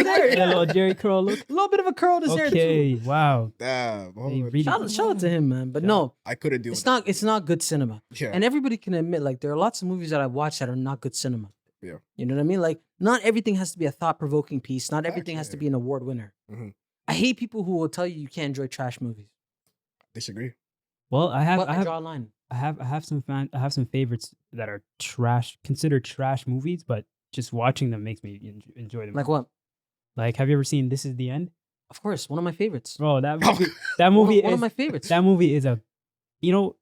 there, a little Jerry Curl look. A little bit of a curl in his hair, too. Okay, wow. Damn. They Oh, really- Shout out to him, man. But no, I couldn't do it's it. not good cinema. Yeah. And everybody can admit, like, there are lots of movies that I've watched that are not good cinema. Yeah. You know what I mean? Like, not everything has to be a thought-provoking piece. Not everything has to Actually, be an award winner. Mhm. I hate people who will tell you can't enjoy trash movies. Disagree. Well, I But I have draw a line. I have some favorites that are considered trash movies, but just watching them makes me enjoy them. Like what? Like, have you ever seen This Is the End? Of course, one of my favorites. Bro, that movie One is of my favorites. that movie is a you know,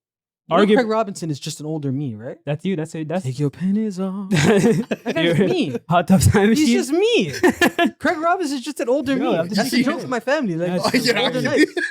You know, argue Craig Robinson is just an older me, right? that's you. That's Take your pennies off. that guy's me. Hot Tub Time He's Machine. just me. Craig Robinson is just an older No, me. I'm just That's a making joke sure. for my family. Like, That's Oh, yeah, older actually. Nyce.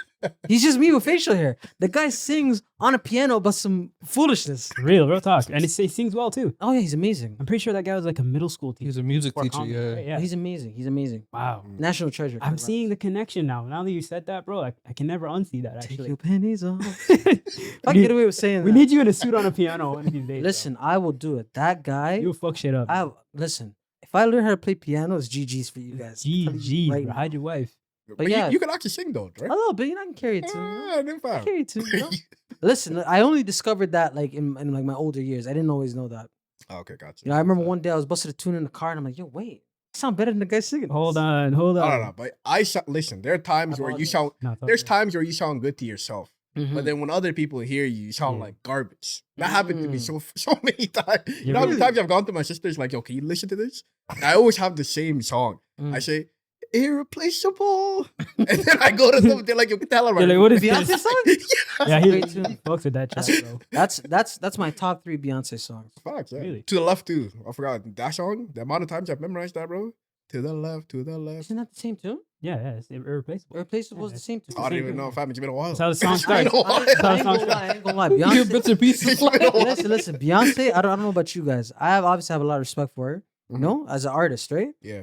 He's just me with facial hair. The guy sings on a piano about some foolishness. real talk, and he sings well too. Oh yeah, he's amazing. I'm pretty sure that guy was like a middle school teacher. He's a music for teacher. comedy, Yeah. right? Yeah. He's amazing. He's amazing. Wow. National treasure. I'm Craig seeing the connection now. Now that you said that, bro, I can never unsee that. Robinson. Take Actually, your pennies off. we, If I can get away with saying we that. need you in a suit on a piano one of these days. bro. Listen, I will do it. That guy. You'll fuck shit up. Listen. If I learn how to play piano, it's GG's for you guys. I'm telling you GG, right bro. now. Hide your wife. But yeah. you can actually sing though, right? A little bit. You know, I can carry it too. No I fam. carry it too. You know? Listen, I only discovered that like in like my older years. I didn't always know that. Okay, gotcha. You know, I remember one day I was busting a tune in the car and I'm like, yo, wait, I sound better than the guy singing. Hold this." on, hold I on. don't know, but listen. There are times where you apologize. sound. No, it's all There's good. times where you sound good to yourself, Mhm. but then when other people hear you, you sound Yeah. like garbage. That happened to me Mm. so many times. You Yeah, know how many really? times I've gone to my sister's like, yo, can you listen to this? I always have the same song. Mm. I say, irreplaceable. And then I go to them, they're like, yo, get the hell out of They're here. like, what is Beyonce this? song? Yeah, he Great tune. fucks with that track, That's bro. that's my top 3 Beyonce songs. Facts, yeah. Really? To the left, too. I forgot that song. The amount of times I've memorized that, bro. To the left, to the left. Isn't that the same tune? Yeah, it's irreplaceable. Irreplaceable was Yeah, the same tune. I don't same even thing. know, fam. It's been a while. That's how the song It's been starts. a while. I ain't gonna lie. I ain't gonna lie. Give Beyonce. bits and pieces. It's been a while. Listen. Beyonce. I don't know about you guys. I obviously have a lot of respect for her. Mhm. No, as an artist, right? Yeah.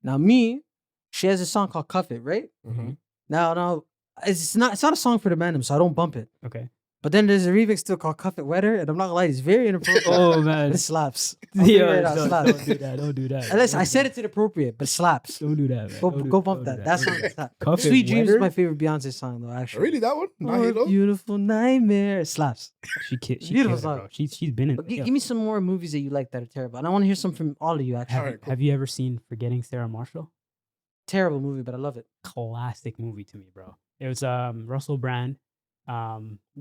Now me, she has a song called "Cuff It," right? Mhm. Now, it's not a song for the man, so I don't bump it. Okay. But then there's a remix still called "Cuff It Wetter," and I'm not gonna lie, it's very inappropriate. Oh man. It slaps. I'll figure Yo, it out, don't, slaps. don't do that. Don't do that. And listen, Don't I do said that. it's inappropriate, but it slaps. Don't do that. Man. Go Don't do go that. bump Don't do that. That Don't song do is slap. Cuff It Sweet Dreams is Wetter? my favorite Beyonce song though. Actually, Really, that one? Not Oh, Halo? beautiful nightmare. It slaps. She Beautiful killed it, song. bro. She's been in. But yo, give me some more movies that you like that are terrible. And I want to hear some from all of you. Actually, Alright, cool. have you ever seen Forgetting Sarah Marshall? terrible movie, but I love it. Classic movie to me, bro. It was Russell Brand,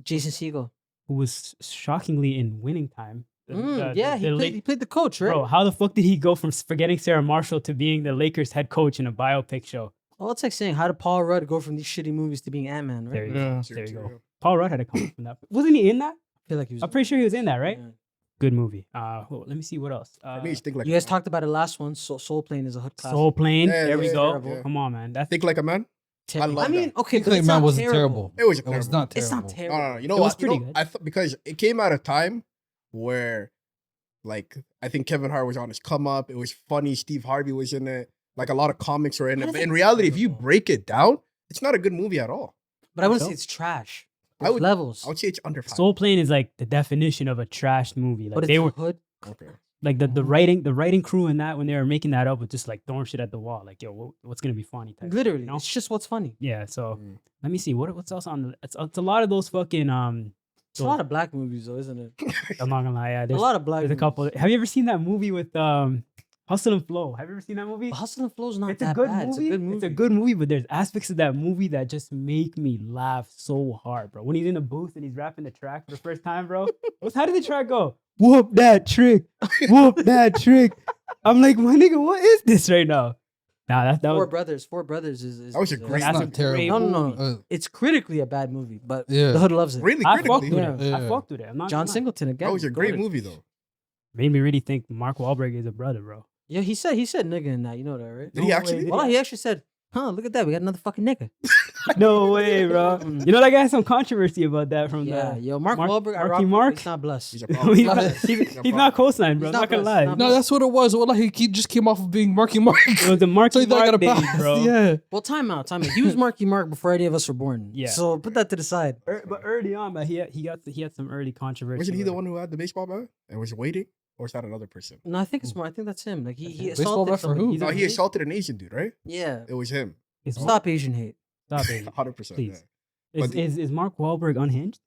Jason Segel. who was shockingly in Winning Time. Yeah, he played the coach, right? Bro, how the fuck did he go from Forgetting Sarah Marshall to being the Lakers head coach in a biopic show? Well, it's like saying, how did Paul Rudd go from these shitty movies to being Ant-Man, right? There you Yeah. go. There you go. Paul Rudd had a comment from that. Wasn't he in that? I feel like he was. I'm pretty sure he was in that, right? Yeah. Good movie. Let me see what else. For me, it's think like You guys talked about it last one. Soul Plane is a hood classic. Soul Plane. Yeah, There we yeah, go. terrible. Come on, man. That's Think like a man. Ter- I love mean, that. okay, Think but Like it's Man not wasn't terrible. terrible. It was It was terrible. not It's terrible. not terrible. No. You know It what? was pretty good. Because it came at a time where, like, I think Kevin Hart was on his come up. It was funny. Steve Harvey was in it. Like a lot of comics were in I it. don't But think in it's reality, if you terrible. break it down, it's not a good movie at all. But I wouldn't So? say it's trash. I There's would- levels. I would say it's under 5. Soul Plane is like the definition of a trash movie. Like but it's they were hood. Okay. like the writing crew in that when they were making that up was just like throwing shit at the wall. Like, yo, what's gonna be funny? Type Literally, you know? it's just what's funny. Yeah. So Mm. let me see what's else on. It's a lot of those fucking It's a lot of black movies, though, isn't it? I'm not gonna lie. Yeah, A there's, lot of black. there's a movies. couple. Have you ever seen that movie with Hustle and Flow? Have you ever seen that movie? Hustle and Flow's not It's a that good bad. movie. It's a good movie. It's a good movie, but there's aspects of that movie that just make me laugh so hard, bro. When he's in the booth and he's rapping the track for the first time, bro. How did the track go? Whoop that trick. Whoop that trick. I'm like, my nigga, what is this right now? Nah, that Four was Brothers. Four Brothers is That was a is- great- that's not a terrible. great No. movie. It's critically a bad movie, but Yeah. the hood loves it. Really I fucked critically. with it. I Yeah. fucked with it. I'm not John gonna lie. Singleton again. That was a great Goated. movie, though. Made me really think Mark Wahlberg is a brother, bro. Yeah, he said nigga in that. You know that, right? Did he No actually? way. Well, he actually said, "Huh, look at that. We got another fucking nigga." No way, bro. You know that guy had some controversy about that from Yeah, the. yo, Mark Mark- Wahlberg. I Marky rock him, Mark? He's not blessed. He's a he's problem. not, he's not co-signed, bro. He's I'm not not gonna blessed. lie. Not No, that's what it was. Well, he just came off of being Marky Mark. It was the Marky So he thought I Mark got a days, pass. bro. Yeah. Well, time out. He was Marky Mark before any of us were born. Yeah. So put that to the side. But early on, but he had some early controversy. Wasn't he the with it. one who had the baseball bat and was waiting? Or is that another person? No, I think it's more. I think that's him. Like he Baseball assaulted bat for somebody. who? He's No, a- he assaulted an Asian dude, right? Yeah. It was him. Is Stop Asian hate. Stop it. 100%. Please. Yeah. Is, But- is Mark Wahlberg unhinged?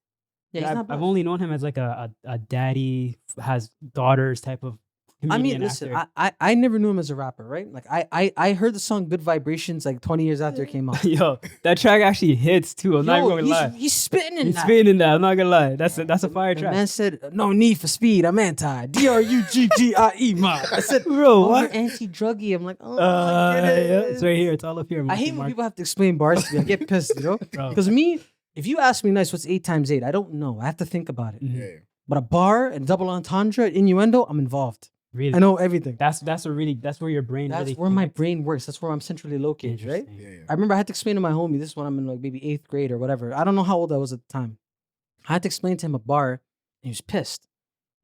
Yeah, he's not I've blessed. only known him as like a daddy has daughters type of. I mean, comedian listen, actor. I never knew him as a rapper, right? Like I heard the song "Good Vibrations" like 20 years after it came out. Yo, that track actually hits too. I'm not even gonna lie. He's spitting in He's that. spinning that. I'm not gonna lie. That's a fire The track. man said, "No need for speed. I'm anti. DRUGGIE, man." I said, Bro, "Oh, what? you're anti-druggy." I'm like, "Oh, I get Yeah, it." it's right here. It's all up here. I Marky hate when Mark. people have to explain bars to me. I get pissed, you know? Bro. Because me, If you ask me, Nyce, what's 8 times 8? I don't know. I have to think about it. Mhm. Yeah, yeah. But a bar and double entendre, innuendo, I'm involved. Really, I know everything. that's where your brain That's really where my connects. brain works. That's where I'm centrally located, right? Interesting. Yeah, yeah. I remember I had to explain to my homie, this is when I'm in like maybe 8th grade or whatever. I don't know how old I was at the time. I had to explain to him a bar, and he was pissed.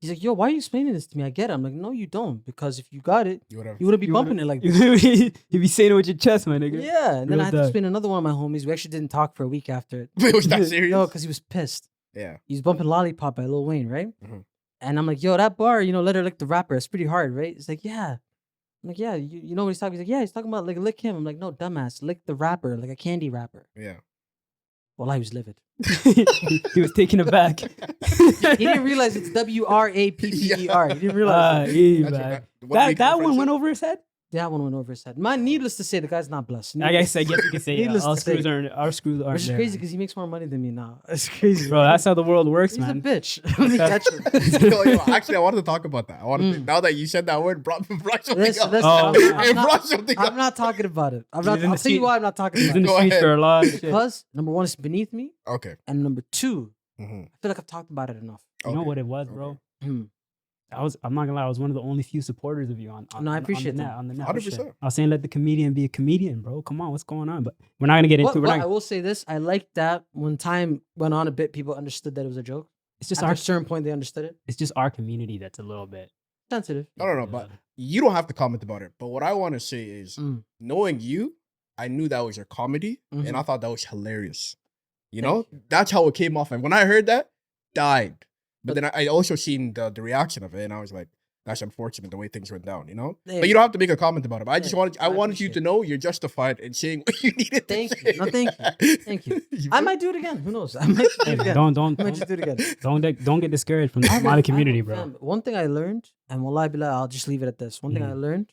He's like, yo, why are you explaining this to me? I get it. I'm like, no, you don't. Because if you got it, You whatever. you wouldn't be You bumping would've- it like this. You be saying it with your chest, my nigga. Yeah. And then Real I had to talk. explain to another one of my homies. We actually didn't talk for a week after it. Wait, was that serious? No, because he was pissed. Yeah. He was bumping Lollipop by Lil Wayne, right? Mhm. And I'm like, yo, that bar, let her lick the rapper. It's pretty hard, right? It's like, yeah. I'm like, yeah, you know what he's talking about? He's like, yeah, he's talking about like lick him. I'm like, no, dumbass, lick the rapper, like a candy rapper. Yeah. Well, I was livid. He was taken aback. He didn't realize it's WRAPPER. He didn't realize it. Yeah, That's man. what makes That the one went friendship? over his head. That one went over his head. Needless to say, the guy's not blessed. I guess you could say Needless our to say. screws aren't Which is there, crazy man. because he makes more money than me now. It's crazy. Bro, that's how the world works, He's man. a bitch. Let me catch him. Yo, actually, I wanted to talk about that. I wanted to, now that you said that word, brought something Listen, up. listen, Oh, It I'm brought not, something I'm up. not talking about it. He's in I'll the tell you street. why I'm not talking He's about in it. the Go streets ahead. for a lot of shit. Because number one, it's beneath me, Okay. and number two, Mm-hmm. I feel like I've talked about it enough. You know what it was, bro? Hmm. I'm not gonna lie, I was one of the only few supporters of you on No, I on appreciate the that. net, on the net. 100%. I was saying let the comedian be a comedian, bro. Come on, what's going on? But we're not gonna get into it. We're But not, I will say this: I like that when time went on a bit, people understood that it was a joke. it's just At our a certain point, they understood it. it's just our community that's a little bit Sensitive. I don't know, but you don't have to comment about it. But what I want to say is, Mm. knowing you, I knew that was your comedy, Mhm. and I thought that was hilarious. You Thank know, that's how it came off. And when I heard that, died. But But- then I also seen the reaction of it, and I was like, that's unfortunate the way things went down. You know, Hey. but you don't have to make a comment about it. But I just Hey, wanted, I I wanted you to appreciate know you're justified in saying what you needed. Thank to you. say. No, thank you. Thank you. I might do it again. Who knows? I might do Hey, it again. don't I might just do it again. don't get discouraged from the I have Somali a- community, I have bro. fam, one thing I learned, and wallahi billah, I'll just leave it at this. One thing I Mhm. learned,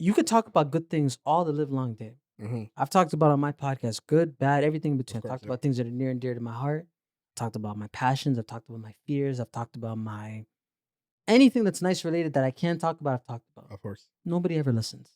you could talk about good things all the live long day. Mhm. I've talked about on my podcast, good, bad, everything in between. I've course, talked yeah. about things that are near and dear to my heart. Talked about my passions. I've talked about my fears. I've talked about my anything that's nice related that I can talk about. I've talked about. Of course. Nobody ever listens.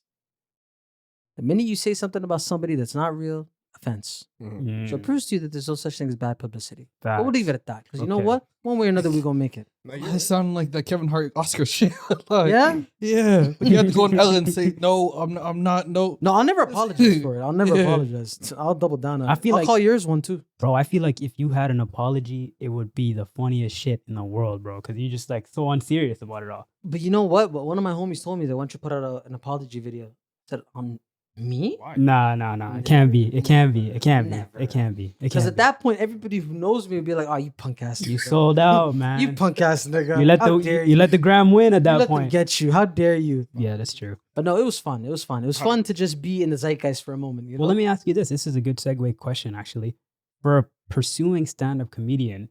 The minute you say something about somebody that's not real, offense. Mhm. So it Mm, proves to you that there's no such thing as bad publicity. But we'll leave facts. it at that because you know Okay. what? One way or another, we're gonna make it. No, you're I right. sound like that Kevin Hart Oscar shit. Like, Yeah. Yeah. You have to go on hell and say, no, I'm not, no. No, I'll never apologize for it. I'll never Yeah. apologize. I'll double down on it. I feel I'll like- call yours one too. Bro, I feel like if you had an apology, it would be the funniest shit in the world, bro. Because you're just like so unserious about it all. But you know what? But one of my homies told me that once you put out an apology video, I said on me? Why? Nah. It can't be. It can't be. It can't be. Never. It can't be. It Because can't at that point, everybody who knows me would be like, "Oh, you punk ass be. You nigga. sold out, man. You punk ass nigga. You let How dare you let the gram win at You that let them point. get you. How dare you?" Yeah, that's true. But no, it was fun. It was fun. It was fun to just be in the zeitgeist for a moment. You know? Well, let me ask you this. This is a good segue question, actually. For a pursuing stand-up comedian,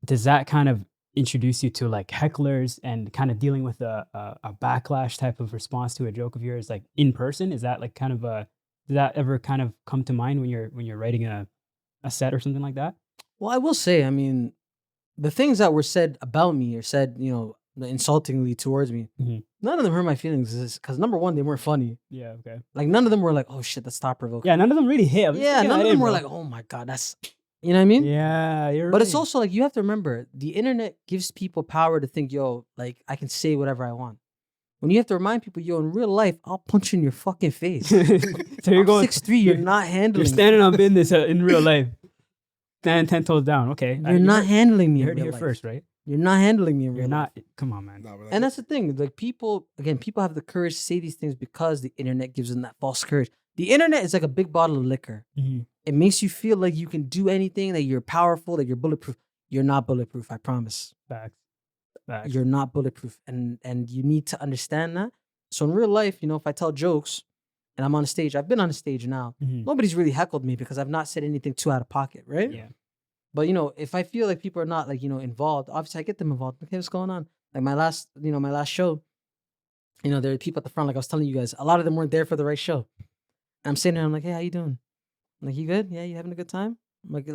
does that kind of introduce you to like hecklers and kind of dealing with a backlash type of response to a joke of yours, like in person? Is that like kind of a does that ever kind of come to mind when you're writing a set or something like that? Well, I will say, I mean, the things that were said about me or said, insultingly towards me, Mhm. none of them hurt my feelings. Because number one, they weren't funny. Yeah. Okay. Like none of them were like, "Oh shit, that's thought provoking." Yeah. None of them really hit. I'm just Yeah, taking none that of them in, were bro. like, "Oh my god, that's," you know what I mean? Yeah, you're But it's right. also like you have to remember the internet gives people power to think, "Yo, like I can say whatever I want." When you have to remind people, "Yo, in real life, I'll punch you in your fucking face." So you're I'm going 6'3", you're you're- not handling. You're standing on business in real life. Stand 10 toes down. Okay. You're not handling me. You in heard it real here life. first, right? You're not handling me in You're real life. not. Come on, man. Nah, but And that's the thing. Like people have the courage to say these things because the internet gives them that false courage. The internet is like a big bottle of liquor. Mhm. It makes you feel like you can do anything, that you're powerful, that you're bulletproof. You're not bulletproof, I promise. Facts. Facts. You're not bulletproof. And you need to understand that. So in real life, if I tell jokes and I'm on a stage, I've been on a stage now. Mhm. Nobody's really heckled me because I've not said anything too out of pocket, right? Yeah. But if I feel like people are not involved, obviously I get them involved. Okay, what's going on? Like my last show, there are people at the front, like I was telling you guys, a lot of them weren't there for the right show. And I'm sitting there, I'm like, "Hey, how you doing?" I'm like, "You good? Yeah, you having a good time?" I'm like,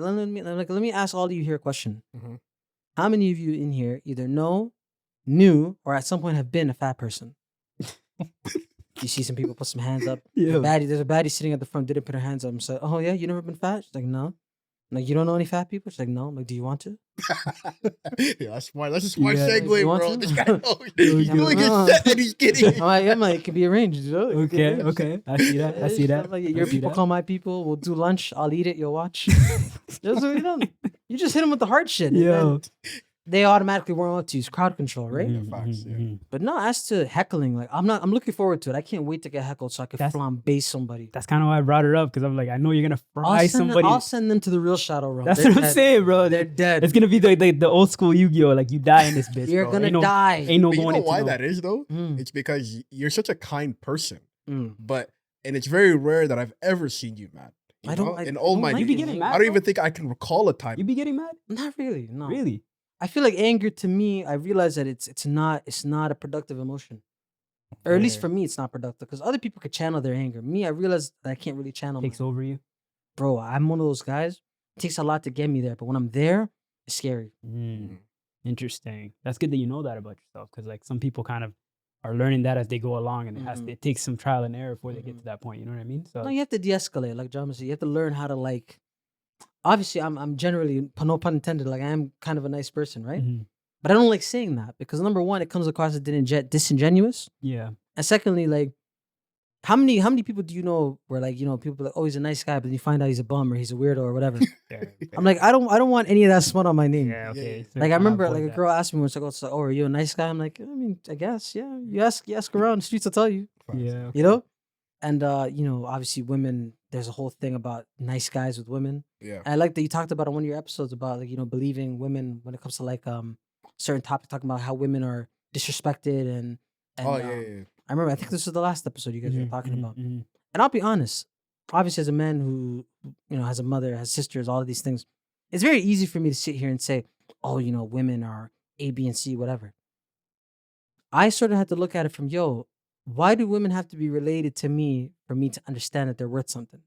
let me ask all of you here a question. Mhm. How many of you in here either knew, or at some point have been a fat person? You see some people put some hands up. Yeah. There's a baddie sitting at the front, didn't put her hands up and said, "Oh yeah, you never been fat?" She's like, "No." Like, you don't know any fat people? She's like, no. I'm like, do you want to? Yeah, that's smart. That's a smart Yeah. segue, You want bro. to? This guy knows. He's Yeah, doing his no. set and he's kidding. I'm like, it could be arranged, you know? It could be Okay, arranged. okay. I see that. I see Yeah, that. Like, I your see people that. call my people. We'll do lunch. I'll eat it. You'll watch. That's what you know. You just hit them with the hard shit. and Yo. then they automatically warm up to you. It's crowd control, right? Mhm, facts, mhm, yeah. mhm. But no, as to heckling, like I'm looking forward to it. I can't wait to get heckled so I can That's- flambe somebody. That's kind of why I brought it up because I'm like, I know you're gonna fry somebody. I'll send them to the real shadow realm. That's They're what I'm dead. saying, bro. They're dead. It's gonna be the old school Yu-Gi-Oh. Like you die in this bitch. You're bro. gonna Ain't no, die. Ain't no But you going know into why no- that is though? Mm, It's because you're such a kind person. mm. And it's very rare that I've ever seen you mad. You I don't- know? I in all don't my like You be days. getting I mad. don't bro? even think I can recall a time. You be getting mad? Not really. No. Really? I feel like anger to me, I realize that it's not a productive emotion. Or at least Yeah. for me, it's not productive. Because other people could channel their anger. Me, I realize that I can't really channel Takes mine. over you. Bro, I'm one of those guys. It takes a lot to get me there. But when I'm there, it's scary. Mm. Interesting. That's good that you know that about yourself because like some people kind of are learning that as they go along and Mhm. it takes some trial and error before they get Mhm. to that point. You know what I mean? So No, you have to de-escalate, like John said. You have to learn how to like. Obviously, I'm generally, no pun intended, like I am kind of a nice person, right? Mhm. But I don't like saying that because number one, it comes across as disingenuous, yeah. and secondly, like how many people do you know where like people are like, oh, he's a nice guy, but then you find out he's a bum or he's a weirdo or whatever. Fair, I'm like, I don't want any of that smut on my name. yeah, okay. So Like I kinda remember, avoid like a that. girl asked me once, like, oh, are you a nice guy? I'm like, I mean, I guess, yeah. You ask around, the streets will tell you, Yeah. you know. And obviously, women. There's a whole thing about nice guys with women. Yeah. I like that you talked about on one of your episodes about like believing women when it comes to like certain topic, talking about how women are disrespected and Oh yeah. I remember I think this was the last episode you guys were Mhm, talking mhm, about. mhm. And I'll be honest, obviously as a man who has a mother, has sisters, all of these things, it's very easy for me to sit here and say, oh, women are A, B, and C, whatever. I sort of had to look at it from, why do women have to be related to me for me to understand that they're worth something?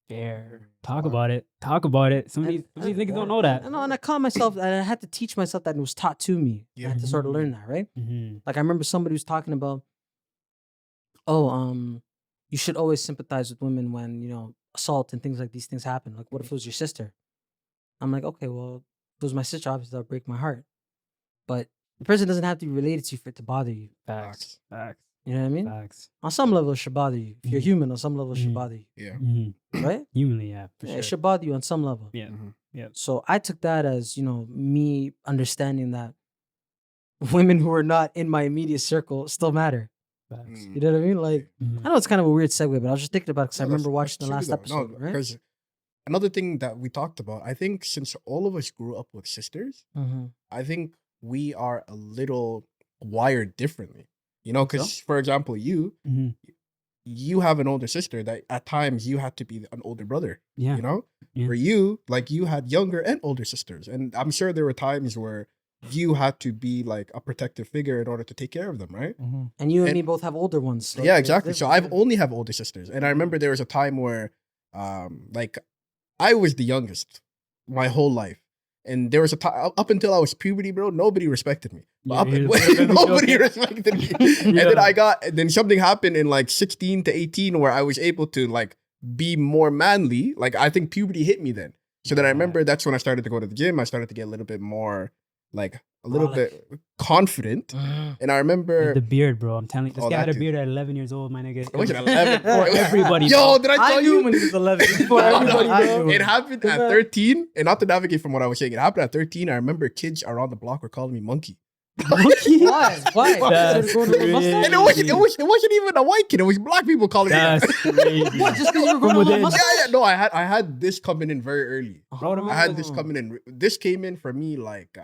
Fair. Talk about it. Talk about it. Some of these niggas don't know that. And I caught myself, and I had to teach myself that it was taught to me. I had to sort of learn that, right? Mm-hmm. Like I remember somebody was talking about, you should always sympathize with women when, assault and things like these things happen. Like, what if it was your sister? I'm like, okay, well, if it was my sister, obviously that would break my heart. But the person doesn't have to be related to you for it to bother you. Facts. Facts. You know what I mean? Facts. On some level, it should bother you. If you're Mhm. human, on some level, it should Mhm. bother you. Yeah. Mm-hmm. Right? Humanly, yeah, for Yeah, sure. it should bother you on some level. Yeah. Mhm. So I took that as, me understanding that women who are not in my immediate circle still matter. Facts. You know what I mean? Like, Mhm. I know it's kind of a weird segue, but I was just thinking about it because I No, remember that's watching the true, last though. episode, No, right? because another thing that we talked about, I think since all of us grew up with sisters, Mm-hmm. I think we are a little wired differently. Because for example, Mhm. you have an older sister that at times you had to be an older brother. Yeah. Yeah. For you, like you had younger and older sisters, and I'm sure there were times where you had to be like a protective figure in order to take care of them, right? Mm-hmm. And you and And- me both have older ones. So Yeah, it's exactly. So different. I've only have older sisters, and I remember there was a time where, like, I was the youngest my whole life, and there was a time up until I was puberty, bro. Nobody respected me. But Yeah, up, you're the baby nobody joker. respected me. And then something happened in like 16 to 18 where I was able to like be more manly. Like I think puberty hit me then. So then I Yeah. remember that's when I started to go to the gym. I started to get a little bit more like a little Brolic. bit confident. Mm. And I remember The beard, bro. I'm telling you, this Oh, guy had that a too. beard at 11 years old, my nigga. it wasn't 11. For everybody. Yo, bro. did I tell I knew you? him when he was 11. For everybody, bro. It happened at 13, and not to navigate from what I was saying, it happened at 13. I remember kids around the block were calling me monkey. Why? Why? That's Because they were going to a crazy. And it wasn't even a white kid, it was black people calling me that. That's crazy. What? Just because you were From going to a within. mustache? Yeah, no, I had this coming in very early. Bro, I had this coming in. This came in for me like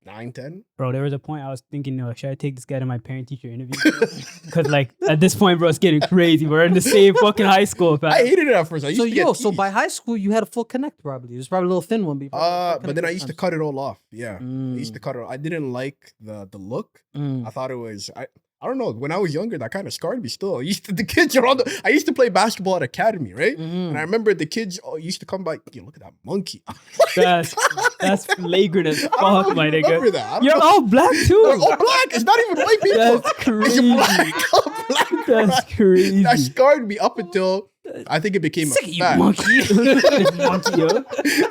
9, 10. Bro, there was a point I was thinking, should I take this guy to my parent-teacher interview? Because, like, at this point, bro, it's getting crazy. We're in the same fucking high school. Fam. I hated it at first. I used So to get so teased. by high school you had a full connect probably. It was probably a little thin one. But then I used to cut it all off. Yeah, I used Mm. to cut it. I didn't like the look. Mm. I thought it was. I don't know. When I was younger, that kind of scarred me. Still, the kids around. I used to play basketball at academy, right? Mhm. And I remember the kids used to come by. Yo, look at that monkey. That's flagrant as I don't know fuck, if my you remember nigga. that. I don't You're know. all black, They're too. all black. It's not even white people. That's It's crazy. black. Black. That's crazy. That scarred me up until I think it became Sick a of you, fad. monkey. Yo.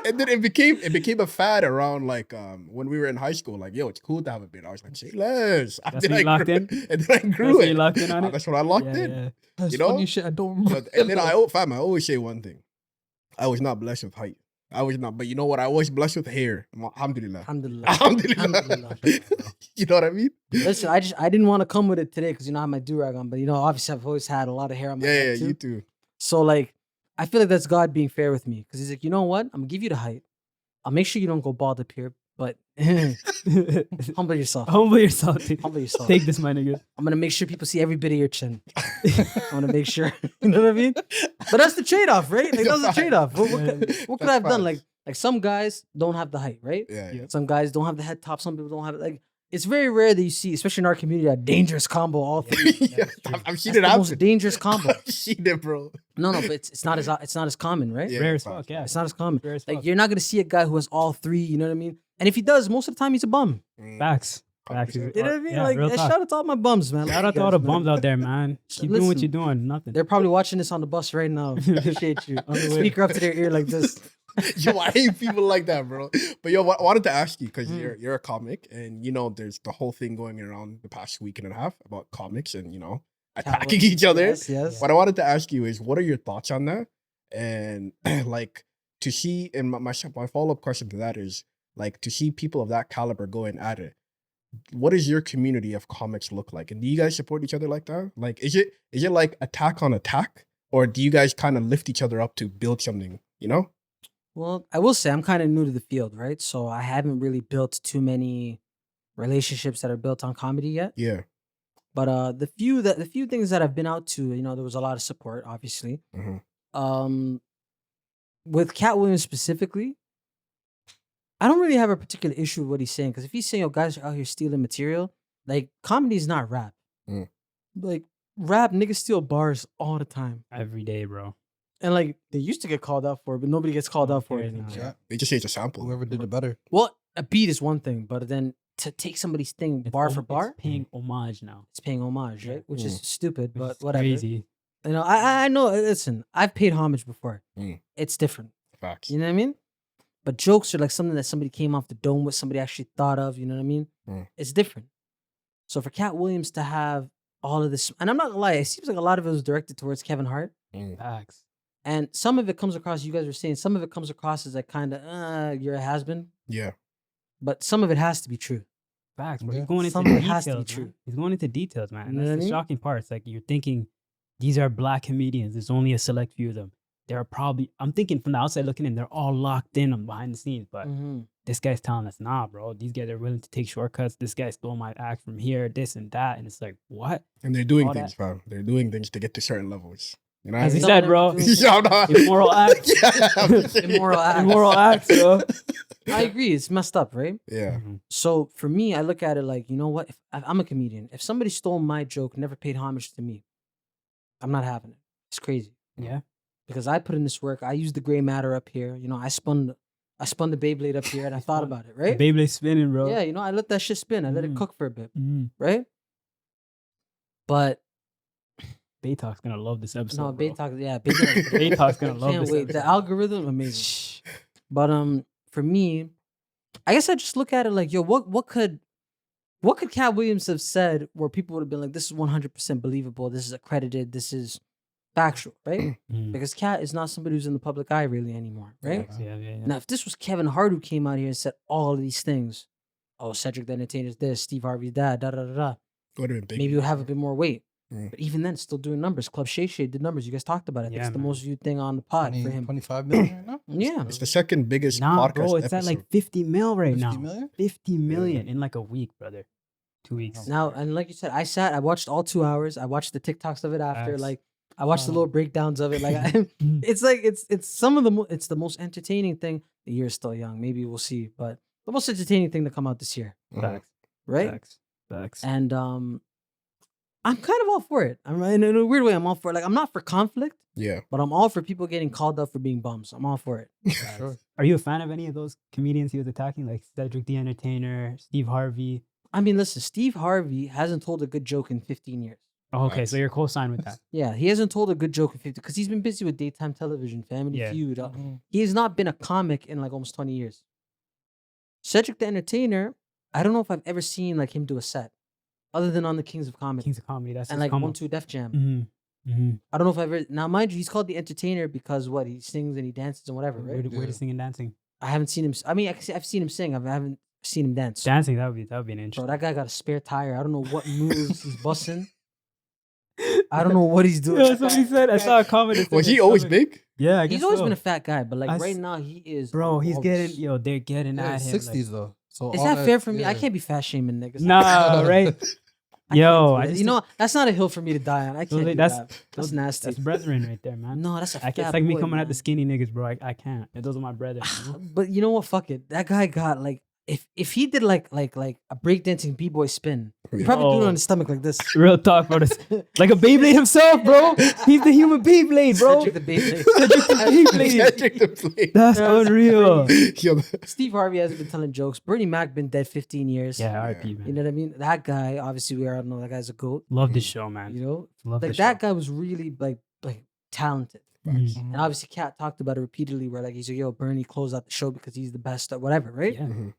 And then it became a fad around like when we were in high school. Like, yo, it's cool to have a beard. I was like, say less. That's when you locked in? And then I That's grew when it. you locked in on it? That's when I locked Yeah, in. yeah. That's You know? funny shit. I don't remember. And then I always say one thing. I was not blessed with height. I was not, but you know what? I was blessed with hair. Alhamdulillah. Alhamdulillah. Alhamdulillah. Alhamdulillah. You know what I mean? Listen, I didn't want to come with it today because I have my do-rag on, but obviously I've always had a lot of hair on my Yeah, head too. you too. So like, I feel like that's God being fair with me because He's like, you know what? I'm gonna give you the height. I'll make sure you don't go bald up here, but humble yourself. Humble yourself, dude. Humble yourself. Take this, my nigga. I'm gonna make sure people see every bit of your chin. I'm gonna make sure. You know what I mean? But that's the trade-off, right? Like that's the trade-off. What could I have done? Like some guys don't have the height, right? Yeah. Some guys don't have the head top. Some people don't have it. Like it's very rare that you see, especially in our community, a dangerous combo. All three. Yeah, I've seen That's it the most happen. dangerous combo. I've seen it, bro. No, but it's not as common, right? Yeah, Rare as facts. fuck, yeah. It's not as common. Rare as Like fuck. you're not gonna see a guy who has all three. You know what I mean? And if he does, most of the time he's a bum. Facts. Facts. 100%. You know what I mean? Yeah, like real talk. shout out to all my bums, man. Shout Love out to you all the guys, man. bums out there, man. Keep doing what Listen. you're doing. Nothing. They're probably watching this on the bus right now. Appreciate you. On the way. Speaker up to their ear like this. Yo, I hate people like that, bro. But yo, I wanted to ask you because you're a comic, and there's the whole thing going around the past week and a half about comics and attacking each other. Yes. What I wanted to ask you is, what are your thoughts on that? And like to see, and my follow up question to that is like to see people of that caliber going at it. What does your community of comics look like? And do you guys support each other like that? Like, is it like attack on attack, or do you guys kind of lift each other up to build something? Well, I will say I'm kind of new to the field, right? So I haven't really built too many relationships that are built on comedy yet. Yeah. But the few things that I've been out to, there was a lot of support, obviously. Mhm. With Cat Williams specifically, I don't really have a particular issue with what he's saying because if he's saying, "Oh, guys are out here stealing material," like comedy is not rap. Mm. Like rap, niggas steal bars all the time, Every day, bro. and like they used to get called out for it, but nobody gets called out for it Okay, anymore. no. Yeah. They just say it's a sample. Whoever did it better. Well, a beat is one thing, but then to take somebody's thing It's bar for it's bar, paying homage now. it's paying homage, Yeah. right? Which is Mm. stupid, Which but is whatever. Crazy. I know. Listen, I've paid homage before. Mm. It's different. Facts. You know what I mean? But jokes are like something that somebody came off the dome with, somebody actually thought of. You know what I mean? Mm. It's different. So for Cat Williams to have all of this, and I'm not gonna lie, it seems like a lot of it was directed towards Kevin Hart, Mm. Facts. and some of it comes across. You guys were saying some of it comes across as like kind of you're a has been, Yeah. but some of it has to be true. Facts. Bro. Yeah. He's going into Some of it details. has to be Man. true. He's going into details, man. You And know that's what I the mean? shocking part. It's like you're thinking these are black comedians. There's only a select few of them. They're probably, I'm thinking from the outside looking in, they're all locked in on behind the scenes. But Mhm. this guy's telling us, nah, bro, these guys are willing to take shortcuts. This guy stole my act from here, this and that. And it's like, what? And they're doing All things, that. fam. They're doing things to get to certain levels. You know what I As he mean? Some said, of them bro, are doing Yeah, I'm not- immoral acts. Yeah. Immoral acts. Immoral acts, bro. I agree. It's messed up, right? Yeah. Mhm. So for me, I look at it like, you know what? If I'm a comedian, if somebody stole my joke, never paid homage to me, I'm not having it. It's crazy Yeah. because I put in this work. I used the gray matter up here. I spun the Beyblade up here, and I thought about it, right? Beyblade spinning, bro. Yeah, I let that shit spin. I let it Mm. cook for a bit, Mm. right? But Baytalk's gonna love this episode. no, bro. Baytalk, yeah, Baytalk. Baytalk's gonna love Can't this wait. The episode. algorithm, amazing. But for me, I guess I just look at it like, yo, what could Cat Williams have said where people would have been like, this is 100% believable, this is accredited, this is factual, right? Mm. Because Cat is not somebody who's in the public eye really anymore, right? Yeah, yeah, yeah. Now, if this was Kevin Hart who came out here and said all of these things, oh, Cedric the Entertainer's this, Steve Harvey's that, da da da da, Would have been big. maybe it would have a bit more weight. Mm. But even then, still doing numbers. Club Shay Shay did numbers. You guys talked about it. I think Yeah, it's the man. most viewed thing on the pod for him. 25 million right now? Yeah. It's the second biggest Nah, podcast bro, it's episode. at like 50 mil right 50 now. million? 50 million in like a week, brother. 2 weeks. Now, and like you said, I watched all 2 hours. I watched the TikToks of it after. Facts. Like, I watched the Oh. little breakdowns of it. Like, it's like it's some of the it's the most entertaining thing. The year is still young. Maybe we'll see, but the most entertaining thing to come out this year, Mhm. Facts. right? Facts. And I'm kind of all for it. In a weird way, I'm all for it. Like, I'm not for conflict, Yeah. but I'm all for people getting called out for being bums. I'm all for it. Sure. Are you a fan of any of those comedians he was attacking, like Cedric the Entertainer, Steve Harvey? I mean, listen, Steve Harvey hasn't told a good joke in 15 years. Oh, okay, Facts. so you're co-signed with that. Yeah, he hasn't told a good joke in 50 because he's been busy with daytime television, Family Yeah. Feud. Mhm. He has not been a comic in like almost 20 years. Cedric the Entertainer, I don't know if I've ever seen like him do a set other than on the Kings of Comedy Kings of Comedy. That's and his like come 1-2 Def Jam. Mm-hmm. Mm-hmm. I don't know if I've ever. Now, mind you, he's called the Entertainer because what he sings and he dances and whatever, right? Where Yeah. to sing and dancing? I haven't seen him. I mean, I've seen him sing. I haven't seen him dance. Dancing, that would be an Bro, interesting. that guy got a spare tire. I don't know what moves he's busting. I don't know what he's doing. Yeah, that's what he said. I saw a comment. that said Was he his always stomach- big? Yeah, I guess He's always so. been a fat guy, but like I right s- now he is. Bro, he's gross. getting they're getting Yeah, at him. like- 60s though. So Is all that fair for me? I yeah. can't be fat shaming niggas. Nah, right? I Yo, can't do I that. just you know that's not a hill for me to die on. I can't. Do that's- that. That's nasty. That's brethren right there, man. No, that's a I fat can't, it's like me boy, coming at the man. skinny niggas, bro. I can't. Those are my brethren. You know? But you know what? Fuck it. That guy got like if he did like a breakdancing b-boy spin, he probably do it Oh. on his stomach like this. Real talk, bro. This- like a Beyblade himself, bro. He's the human Beyblade, bro. Cedric the Beyblade. Cedric the Beyblade. Cedric the Blade. That's That's unreal. Yo, Steve Harvey hasn't been telling jokes. Bernie Mac been dead 15 years. Yeah, R.I.P. man. You know what I mean? That guy, obviously, we all know that guy's a goat. Love this show, man. You know, Love like this that show. guy was really like talented. Mhm. And obviously, Kat talked about it repeatedly. Where like he's like, "Yo, Bernie closed out the show because he's the best at whatever," right? Yeah. Mhm.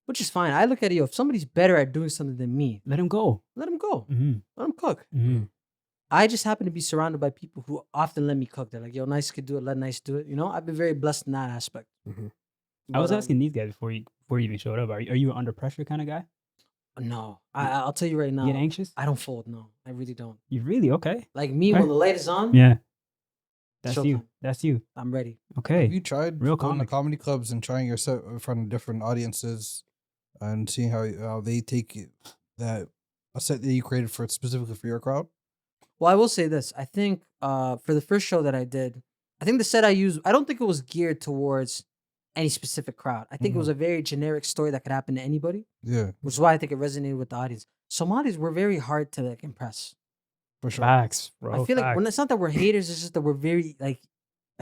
Which is fine. I look at it, yo, if somebody's better at doing something than me, Let him go. let him go. Mm-hmm. Let him cook. Mm-hmm. I just happen to be surrounded by people who often let me cook. They're like, "Yo, Nyce could do it. Let Nyce do it." You know, I've been very blessed in that aspect. Mhm. I was But, asking these guys before you even showed up. Are you an under pressure kind of guy? No, I'll tell you right now. You get anxious? I don't fold. No, I really don't. You really okay? Like me, Okay. when the light is on, Yeah. That's Showtime. you. That's you. I'm ready. Okay. Have you tried Real going to comic. comedy clubs and trying your set in front of different audiences and seeing how they take it, that a set that you created for specifically for your crowd? Well, I will say this. I think for the first show that I did, I think the set I used, I don't think it was geared towards any specific crowd. I think it was a very generic story that could happen to anybody, Yeah, which is why I think it resonated with the audience. Somalis were very hard to like impress. for sure. Facts, bro. I feel like facts. when it's not that we're haters, it's just that we're very like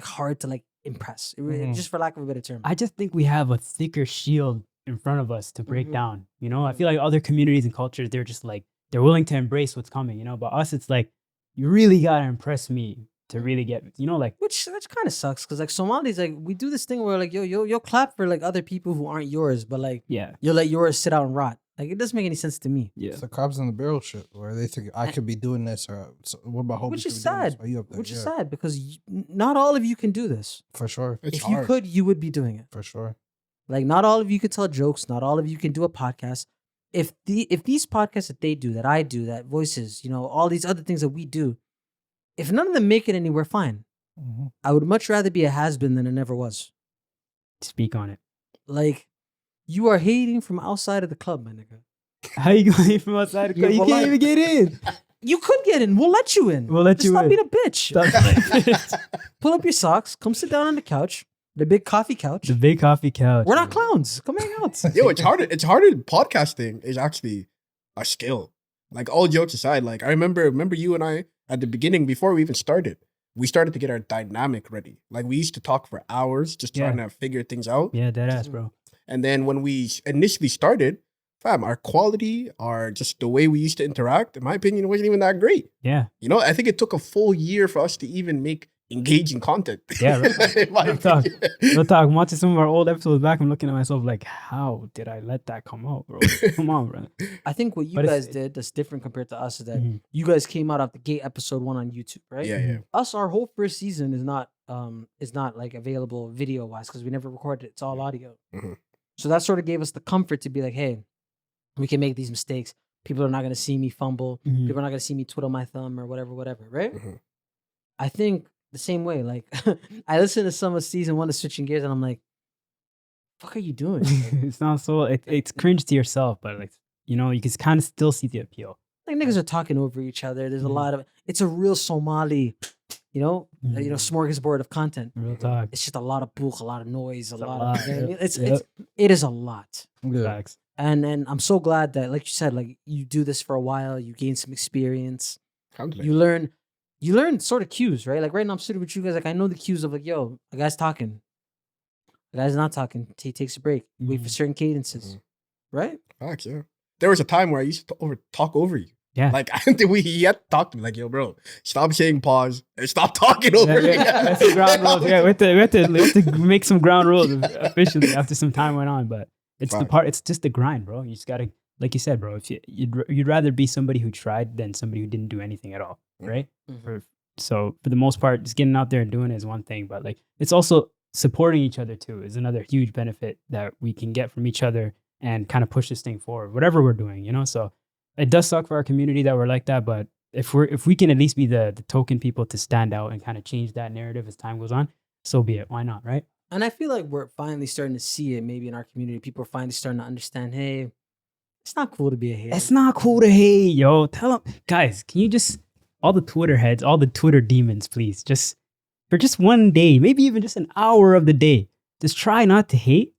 hard to like impress. Mhm. Just for lack of a better term. I just think we have a thicker shield in front of us to break Mhm. down. You know, I Mhm. feel like other communities and cultures, they're just like, they're willing to embrace what's coming, you know, but us, it's like, you really got to impress me to really get, you know, like, Which kind of sucks because like Somalis, like we do this thing where like yo clap for like other people who aren't yours, but like yeah. you'll let yours sit out and rot. Like it doesn't make any sense to me. Yeah. It's the crabs in the barrel shit where they think I could be doing this or what about hope Which you is could be doing this sad. while you up there? Which is Yeah, sad because not all of you can do this. for sure, It's if hard. you could, you would be doing it. for sure. Like not all of you could tell jokes. Not all of you can do a podcast. If these podcasts that they do, that I do, that voices, you know, all these other things that we do, if none of them make it anywhere, fine. Mhm. I would much rather be a has-been than a never was. Speak on it. Like you are hating from outside of the club, my nigga. How you going from outside? Yeah, You well, can't like- even get in. You could get in. We'll let you in. We'll let Just you stop in. being a bitch. Stop- Pull up your socks. Come sit down on the couch, the big coffee couch. the big coffee couch. We're not clowns. Come hang out. Yo, it's harder. It's harder. Podcasting is actually a skill. Like all jokes aside, like I remember you and I at the beginning before we even started. We started to get our dynamic ready. Like we used to talk for hours, just trying to figure things out. Yeah, dead ass, bro. And then when we initially started, fam, our quality, our just the way we used to interact, in my opinion, it wasn't even that great. Yeah. You know, I think it took a full year for us to even make engaging content. Yeah, right. In my Real talk. opinion. Real talk. I'm watching some of our old episodes back. I'm looking at myself like, how did I let that come out, bro? Come on, bro. I think what you But it's- guys did that's different compared to us is that Mhm. you guys came out of the gate episode 1 on YouTube, right? Yeah, yeah. Us, our whole first season is not like available video wise because we never recorded it. It's all audio. Mhm. So that sort of gave us the comfort to be like, hey, we can make these mistakes. People are not gonna see me fumble. Mhm. People are not gonna see me twiddle my thumb or whatever, right? Mhm. I think the same way. Like I listened to some of season 1 of Switching Gears and I'm like, fuck are you doing? It's not so, it's cringe to yourself, but like, you know, you can kind of still see the appeal. Like niggas are talking over each other. There's a Mhm. lot of it's a real Somali, Mhm. smorgasbord of content. Real talk. It's just a lot of book, a lot of noise, a It's a lot lot, of you know what I mean? yep. It is a lot. Yeah, Facts. And I'm so glad that, like you said, like you do this for a while, you gain some experience, Alhamdulillah. you learn sort of cues, right? Like right now I'm sitting with you guys, like I know the cues of like, yo, the guy's talking. The guy's not talking. He takes a break. Wait for Mhm. certain cadences. Mhm. Right? Facts, yeah. There was a time where I used to talk over you. Yeah. Like, I don't think we yet talked to me like, yo, bro, stop saying pause and stop talking over me. That's the ground rules. Yeah, we have to make some ground rules officially after some time went on. But it's the Right. part. It's just the grind, bro. You just gotta, like you said, bro. If you'd rather be somebody who tried than somebody who didn't do anything at all, right? So for the most part, just getting out there and doing it is one thing, but like it's also supporting each other too is another huge benefit that we can get from each other and kind of push this thing forward, whatever we're doing, you know. So it does suck for our community that we're like that, but if we can at least be the token people to stand out and kind of change that narrative as time goes on, so be it. Why not, right? And I feel like we're finally starting to see it maybe in our community. People are finally starting to understand, hey, it's not cool to be a hater. It's not cool to hate, yo. Tell them, guys, can you just, all the Twitter heads, all the Twitter demons, please, just for just one day, maybe even just an hour of the day, just try not to hate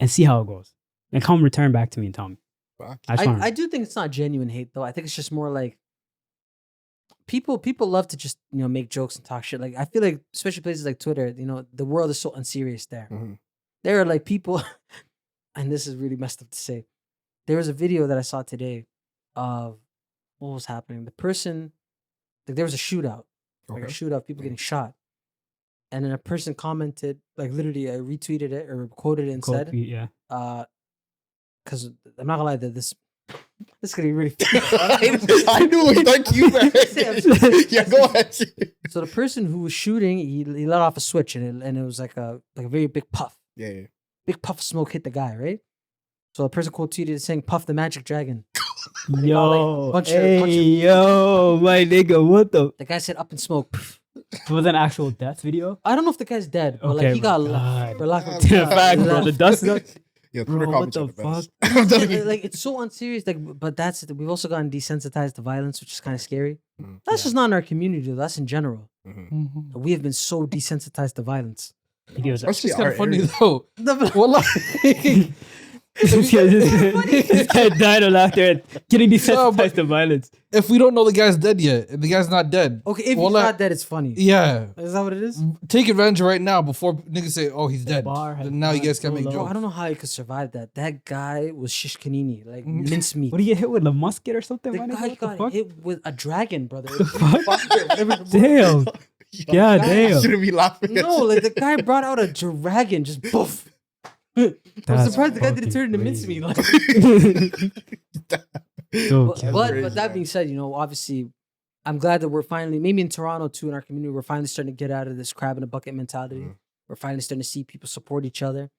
and see how it goes. And come return back to me and tell me. I do think it's not genuine hate though. I think it's just more like people love to just, you know, make jokes and talk shit. Like I feel like especially places like Twitter, you know, the world is so unserious there. There are like people, and this is really messed up to say. There was a video that I saw today of what was happening. The person, like there was a shootout, like a shootout, of people getting shot. And then a person commented, like literally I retweeted it or quoted it and said, yeah. because I'm not gonna lie, that this is gonna be really I knew it. Thank you, man. Yeah, go ahead. So the person who was shooting, he let off a switch and it was like a very big puff. Yeah. Big puff of smoke hit the guy, right? So the person quote tweeted saying, "Puff the magic dragon." Yo, bunch of- yo, my nigga, what the? The guy said, "Up in smoke." Pff. Was an actual death video? I don't know if the guy's dead, but like Okay, he got my left. God. For lack of Yeah, fact, bro. The dust is up. Yeah, Bro, Twitter what comments the are the best. fuck? I'm telling you. Like it's so unserious. Like, but that's it. We've also gotten desensitized to violence, which is kind of scary. Mhm. That's just not in our community, though. That's in general. Mhm. We have been so desensitized to violence. Videos. That's just Especially kind our of funny area. though. Wallah. This guy died of laughter at getting desensitized but- to violence. If we don't know the guy's dead yet, and the guy's not dead, Okay, if Wallah, he's not dead, it's funny. yeah, Is that what it is? take advantage right now before niggas say, "Oh, he's dead." bar has Then now you gone guys can so make low. Bro, I jokes. don't know how he could survive that. That guy was shish kanini, like Mm. mincemeat. What do you get hit with, a musket or something? The my nigga? guy What the got fuck? hit with a dragon, brother. The fuck? Whatever- Damn. Yeah, I damn. shouldn't be laughing. No, like the guy brought out a dragon, just poof. I'm That's surprised the guy didn't turn into fucking mincemeat. Like, So but, crazy. but, Crazy, but that man. being said, you know, obviously, I'm glad that we're finally, maybe in Toronto too, in our community, we're finally starting to get out of this crab in a bucket mentality. Mhm. We're finally starting to see people support each other.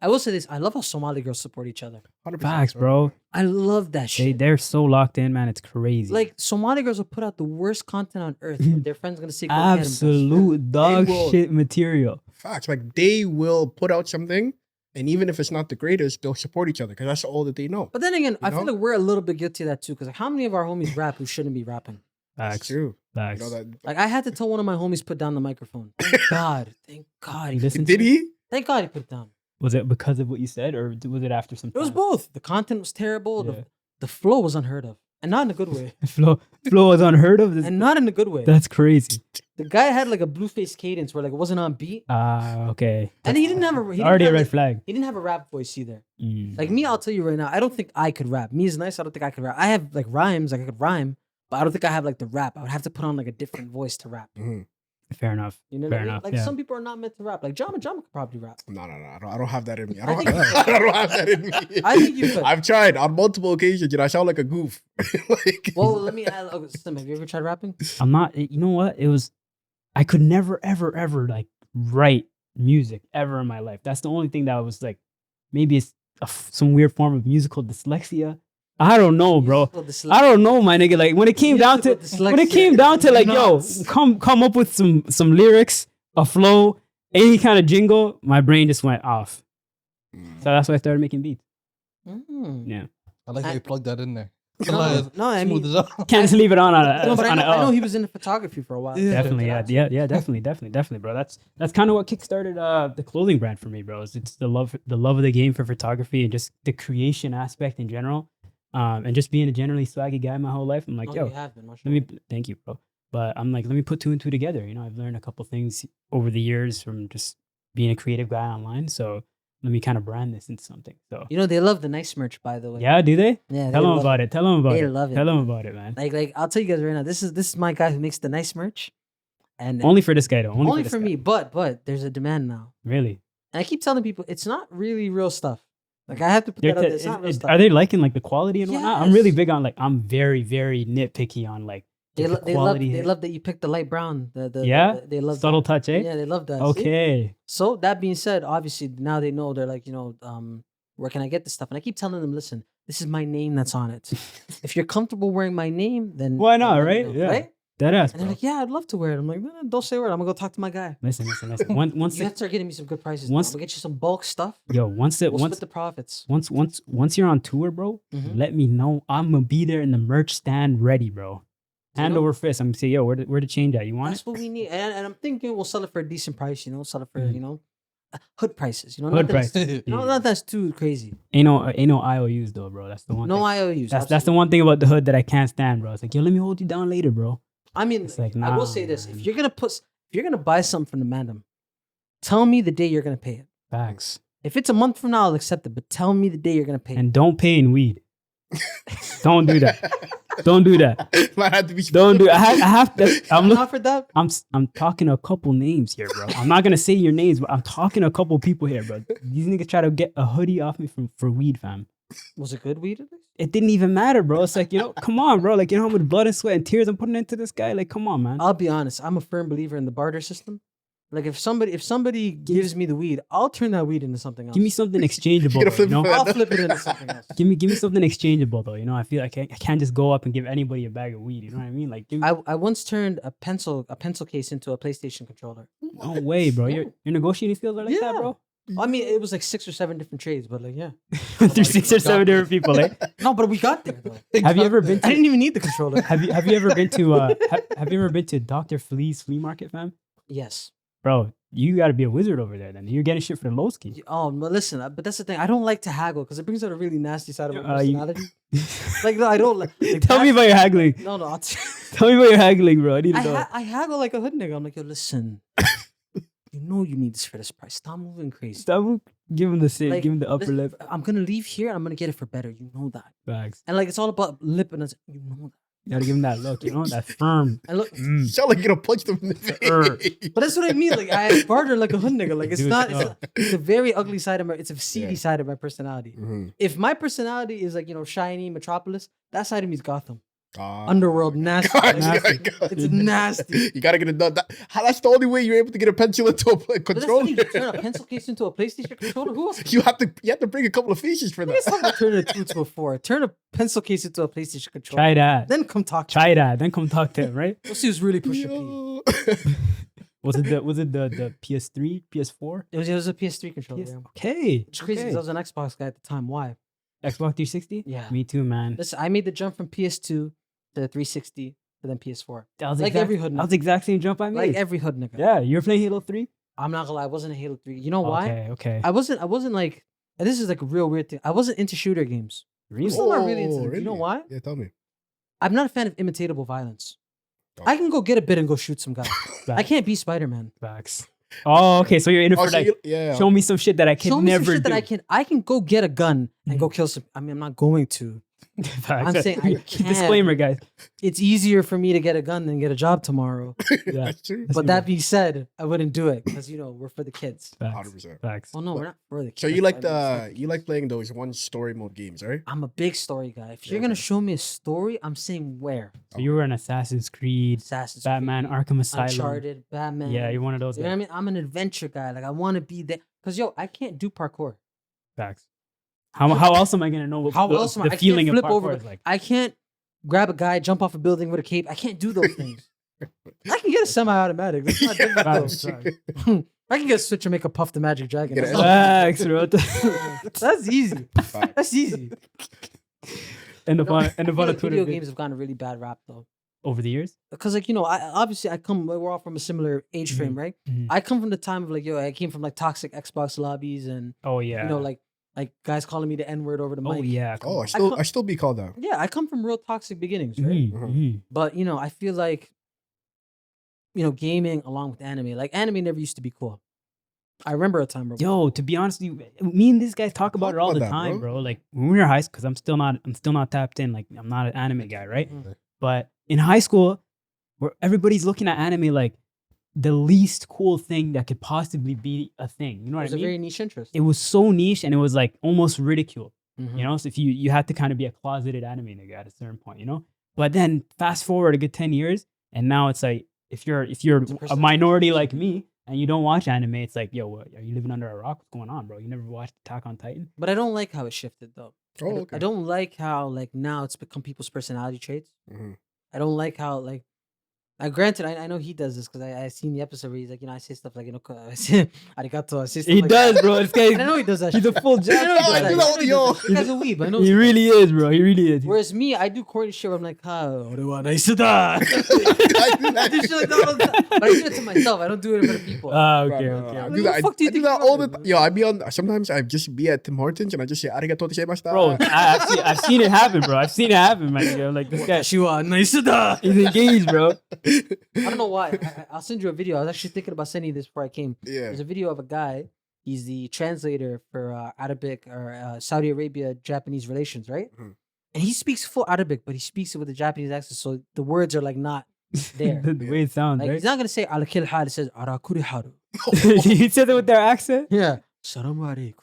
I will say this: I love how Somali girls support each other. 100%, Facts, bro. I love that shit. They're so locked in, man. It's crazy. Like Somali girls will put out the worst content on earth. But their friends gonna say, "Go get 'em, bro." absolute dog will- shit material. Facts. Like they will put out something, and even if it's not the greatest, they'll support each other because that's all that they know. But then again, I know? feel like we're a little bit guilty of that too. Because like, how many of our homies rap who shouldn't be rapping? That's Facts. true. You Facts. know that. Like I had to tell one of my homies put down the microphone. Thank God. Thank God. He Listen Did to- he? Thank God he put it down. Was it because of what you said, or was it after some It was time? both. The content was terrible. Yeah. The flow was unheard of, and not in a good way. Flow was unheard of. And not in a good way. That's crazy. The guy had like a blue face cadence where like it wasn't on beat, Okay. and he didn't have a. He didn't Already a have, red like, flag. He didn't have a rap voice either. Mm. Like me, I'll tell you right now, I don't think I could rap. Me is nice. I don't think I could rap. I have like rhymes, like I could rhyme, but I don't think I have like the rap. I would have to put on like a different voice to rap. Mhm. Fair enough. You know what Fair I mean? enough, Like yeah. some people are not meant to rap. Like Jama could probably rap. No. I don't have that in me. I I don't, think- I don't have that in me. I think you could. I've tried on multiple occasions. I sound like a goof. Like, Well, let me. Slim, have you ever tried rapping? I'm not. You know what? It was. I could never, ever like write music ever in my life. That's the only thing that was like, maybe it's some weird form of musical dyslexia. I don't know, bro. I don't know, my nigga. Like when it came down to like, yo, come up with some lyrics, a flow, any kind of jingle, my brain just went off. So that's why I started making beats. Mm. Yeah, I like how you plugged that in there. No, I mean, Smooth it out. can't just leave it on a. no, but I on know, a I know L. he was into photography for a while. Yeah. Definitely, yeah, definitely, bro. That's kind of what kickstarted the clothing brand for me, bro. It's the love of the game for photography and just the creation aspect in general, and just being a generally swaggy guy my whole life. I'm like, No, yo, you have been, let me thank you, bro. But I'm like, let me put two and two together. You know, I've learned a couple things over the years from just being a creative guy online. So let me kind of brand this into something. So You know, they love the Nyce merch, by the way. yeah, do they? Yeah. Tell them love about it. Tell them about They it. love it. Tell them about it, man. Like I'll tell you guys right now. This is my guy who makes the Nyce merch, and Only for this guy though. only this for guy. me. But there's a demand now, Really? and I keep telling people it's not really real stuff. Like I have to put that out there. It's not real stuff. Are they liking like the quality and whatnot? I'm really Yes. big on like I'm very very nitpicky on like They, the lo- they love quality. they love that you picked the light brown. Yeah? They love Subtle that. touch, eh? Yeah, they love that. See? Okay. So that being said, obviously now they know they're like, where can I get this stuff? And I keep telling them, listen, this is my name that's on it. If you're comfortable wearing my name, then Why not, then let me right? know, Yeah. right? That ass, And they're bro. like, yeah, I'd love to wear it. I'm like, no, don't say a word. I'm gonna go talk to my guy. Listen. Once You have to start getting me some good prices. once- We'll get you some bulk stuff. we'll Split the profits. once you're on tour, bro, Mhm. let me know. I'm gonna be there in the merch stand ready, bro. Hand know- over fist. I'm gonna say, yo, where to change that? You want That's it? what we need. And I'm thinking we'll sell it for a decent price. Sell it for Mhm. hood prices. Hood Not that's- price. Not that's too crazy. Ain't no IOUs though, bro. That's the one. No thing. IOUs. That's the absolutely. one thing about the hood that I can't stand, bro. It's like, yo, let me hold you down later, bro. I mean, It's like, I will nah, say this: man. if you're gonna buy something from the Mandem, tell me the day you're gonna pay it. Facts. If it's a month from now, I'll accept it. But tell me the day you're gonna pay it. And don't pay in weed. Don't do that. Don't do that. Might have to be Don't do. I have to. I'm I'm looking. offered that. I'm talking to a couple names here, bro. I'm not gonna say your names, but I'm talking to a couple people here, bro. These niggas try to get a hoodie off me for weed, fam. Was it good weed at least? It didn't even matter, bro. It's like, come on, bro. Like, how much blood and sweat and tears I'm putting into this guy? Like, come on, man. I'll be honest. I'm a firm believer in the barter system. Like if somebody gives me the weed, I'll turn that weed into something else. Give me something exchangeable, Get a though, flip you know? for that. I'll flip it into something else. Give me something exchangeable, though. I feel like I can't just go up and give anybody a bag of weed. You know what I mean? Like, give me, I once turned a pencil case into a PlayStation controller. no way, bro. Your negotiating skills are like that, Yeah. bro. I mean, it was like 6 or 7 different trades, but like, yeah. Through 6 or 7 different people, eh? No, but we got there though. Have you ever been I to didn't even need the controller. have you ever been to have you ever been to Dr. Flea's flea market, fam? Yes. Bro, you gotta be a wizard over there then. You're getting shit for the low ski. Oh, but listen, but that's the thing. I don't like to haggle because it brings out a really nasty side of my You- personality. Like, no, I don't like. Tell me about your haggling. No, no. Tell me about your haggling, bro. I need to know. I haggle like a hood nigga. I'm like, yo, listen. You know you need this for this price. Stop moving crazy. Stop. Give him the sit. Like, Give him the upper listen, lip. I'm gonna leave here. I'm gonna get it for better. You know that. Bags. And like, it's all about lip and you know that. You gotta give him that look. That firm. And look, Sound like you're gonna punch them in the face. but that's what I mean. Like, I barter like a hood nigga. Like, it's Dude, not. no. It's a very ugly side of my. It's a seedy Yeah. side of my personality. Mhm. If my personality is like shiny Metropolis, that side of me is Gotham. Ah. Underworld, nasty. God, Nasty. God. It's nasty. You gotta get it done. That's the only way you're able to get a pencil into a But that's the controller. thing, you turn a pencil case into a PlayStation controller. Who else? You have to bring a couple of features for It's that. not turn a 2 to a 4. Turn a pencil case into a PlayStation controller. Try that. Then come talk. Try that. Then come talk to him, right? We'll see who's really pushing P. Yo. Was it the PS3, PS4? It was a PS3 controller. PS- Yeah. Okay. Which is crazy because I was an Xbox guy at the time. Why? Xbox 360? Yeah. Me too, man. Listen, I made the jump from PS2 to the 360 to then PS4. That was like every hood That was nigga. the exact same jump I made. Like every hood nigga. Yeah, you were playing Halo 3? I'm not gonna lie, I wasn't a Halo 3. You know why? Okay. I wasn't like, and this is like a real weird thing. I wasn't into shooter games. Really? still not really into Oh, them. You know why? Yeah, tell me. I'm not a fan of imitatable violence. Oh. I can go get a bit and go shoot some guy. I can't be Spider-Man. Facts. Oh, okay. So you're in it Oh, for so like, yeah. show me some shit that I can Show me never some shit do. that I can go get a gun and go kill some. I mean, I'm not going to. Facts. I'm saying I can't. Disclaimer, guys. It's easier for me to get a gun than get a job tomorrow. Yeah. That's true. But that being said, I wouldn't do it because we're for the kids. Facts. 100%. Facts. Oh no, we're not for the kids. So you like That's you like playing those one story mode games, right? I'm a big story guy. If you're Okay. gonna show me a story, I'm saying where. So you were an Assassin's Creed, Assassin's Batman, Creed, Arkham Asylum. Uncharted, Batman. Yeah, you're one of those You know what I guys. mean? I'm an adventure guy. Like I want to be there. Cause I can't do parkour. Facts. How else am I gonna know what How the, else am the I feeling can't of flip parkour over? is like? I can't grab a guy, jump off a building with a cape. I can't do those things. I can get a semi-automatic. That's not difficult. Facts. I can get a switch and make a Puff the Magic Dragon. Get That's, a- not- Facts, bro. that's easy. Fact. That's easy. End up on Video Twitter video vid- games have gotten a really bad rap though. over the years. Because we're all from a similar age frame, right? Mhm. I come from the time of I came from like toxic Xbox lobbies and Oh yeah. like guys calling me the N-word over the mic. oh yeah. come Oh, on. I still be called out. Yeah, I come from real toxic beginnings, right? Mhm, mhm. But I feel like gaming along with anime, like anime never used to be cool. I remember a time where Yo, to be honest with you, me and this guy talk about Talk it all about the that, time, bro. bro. Like when we were in high school, because I'm still not tapped in. Like I'm not an anime guy, right? Mhm. But in high school, where everybody's looking at anime like the least cool thing that could possibly be a thing. You know it what was I a mean? very niche interest. It was so niche and it was like almost ridiculed. Mhm. You know, so if you had to kind of be a closeted anime nigga at a certain point, you know. But then fast forward a good 10 years, and now it's like if you're a a percentage. minority like me and you don't watch anime, it's like, yo, what, are you living under a rock? What's going on, bro? You never watched Attack on Titan? But I don't like how it shifted though. Oh, okay. I don't like how like now it's become people's personality traits. Mhm. I don't like how like. Granted, I know he does this because I seen the episode where he's like, I say stuff like, arigato. I say stuff He like does, that. bro. This guy, I know he does that. he's a shit. full I know jack. he does I that. do I that know he yo. does that. This guy's a weeb. I know. He really is, bro. He really is. Whereas me, I do corny shit where I'm like, Nyce. I do that I do shit like that all the time. But I do it to myself. I don't do it for the people. Ah, Bro, okay, no, okay. I Like, do what that. the fuck do you I do think that you're all the doing, time. Yo, I be on. Sometimes I just be at Tim Hortons and I just say arigato gozaimashita. Bro, I've seen it happen, bro. I've seen it happen, man. Yo, like this guy, Nyce. he's engaged, bro. I don't know why. I'll send you a video. I was actually thinking about sending you this before I came. Yeah. There's a video of a guy. He's the translator for Arabic or Saudi Arabia Japanese relations, right? Mhm. And he speaks full Arabic, but he speaks it with a Japanese accent, so the words are like not there. the way it sounds, Like right? he's not gonna say ala kil hal. He says ala kuri haru. He said it with their accent. Yeah. Salamu alaikum.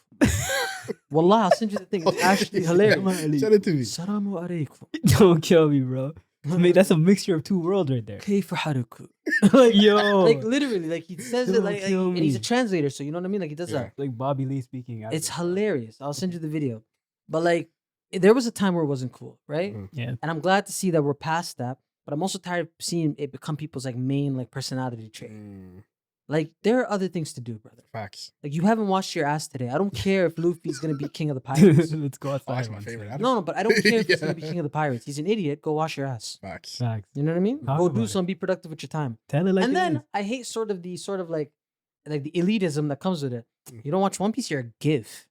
Wallah, I'll send you the thing. It's actually hilarious. Send it to me. Salamu alaikum. Don't kill me, bro. That's a mixture of two worlds right there. Kayfa haruku. Like, yo, Like literally, like he says it Don't like kill and he's a me. translator, so you know what I mean? Like he does Yeah. that. like Bobby Lee speaking. It's Arabic. hilarious. I'll send you the video. But like there was a time where it wasn't cool, right? Mhm. Yeah, And I'm glad to see that we're past that. But I'm also tired of seeing it become people's like main like personality trait. Mm, Like there are other things to do, brother. facts. Like you haven't washed your ass today. I don't care if Luffy's gonna be king of the pirates. let's go Oh, outside. that's my one favorite. second. No, but I don't care if he's gonna be Yeah. king of the pirates. He's an idiot. Go wash your ass. Facts. Facts. You know what I mean? Talk Go about do it. something. Be productive with your time. Tell it like And it then is. I hate sort of the like the elitism that comes with it. Mm. You don't watch One Piece, you're a give.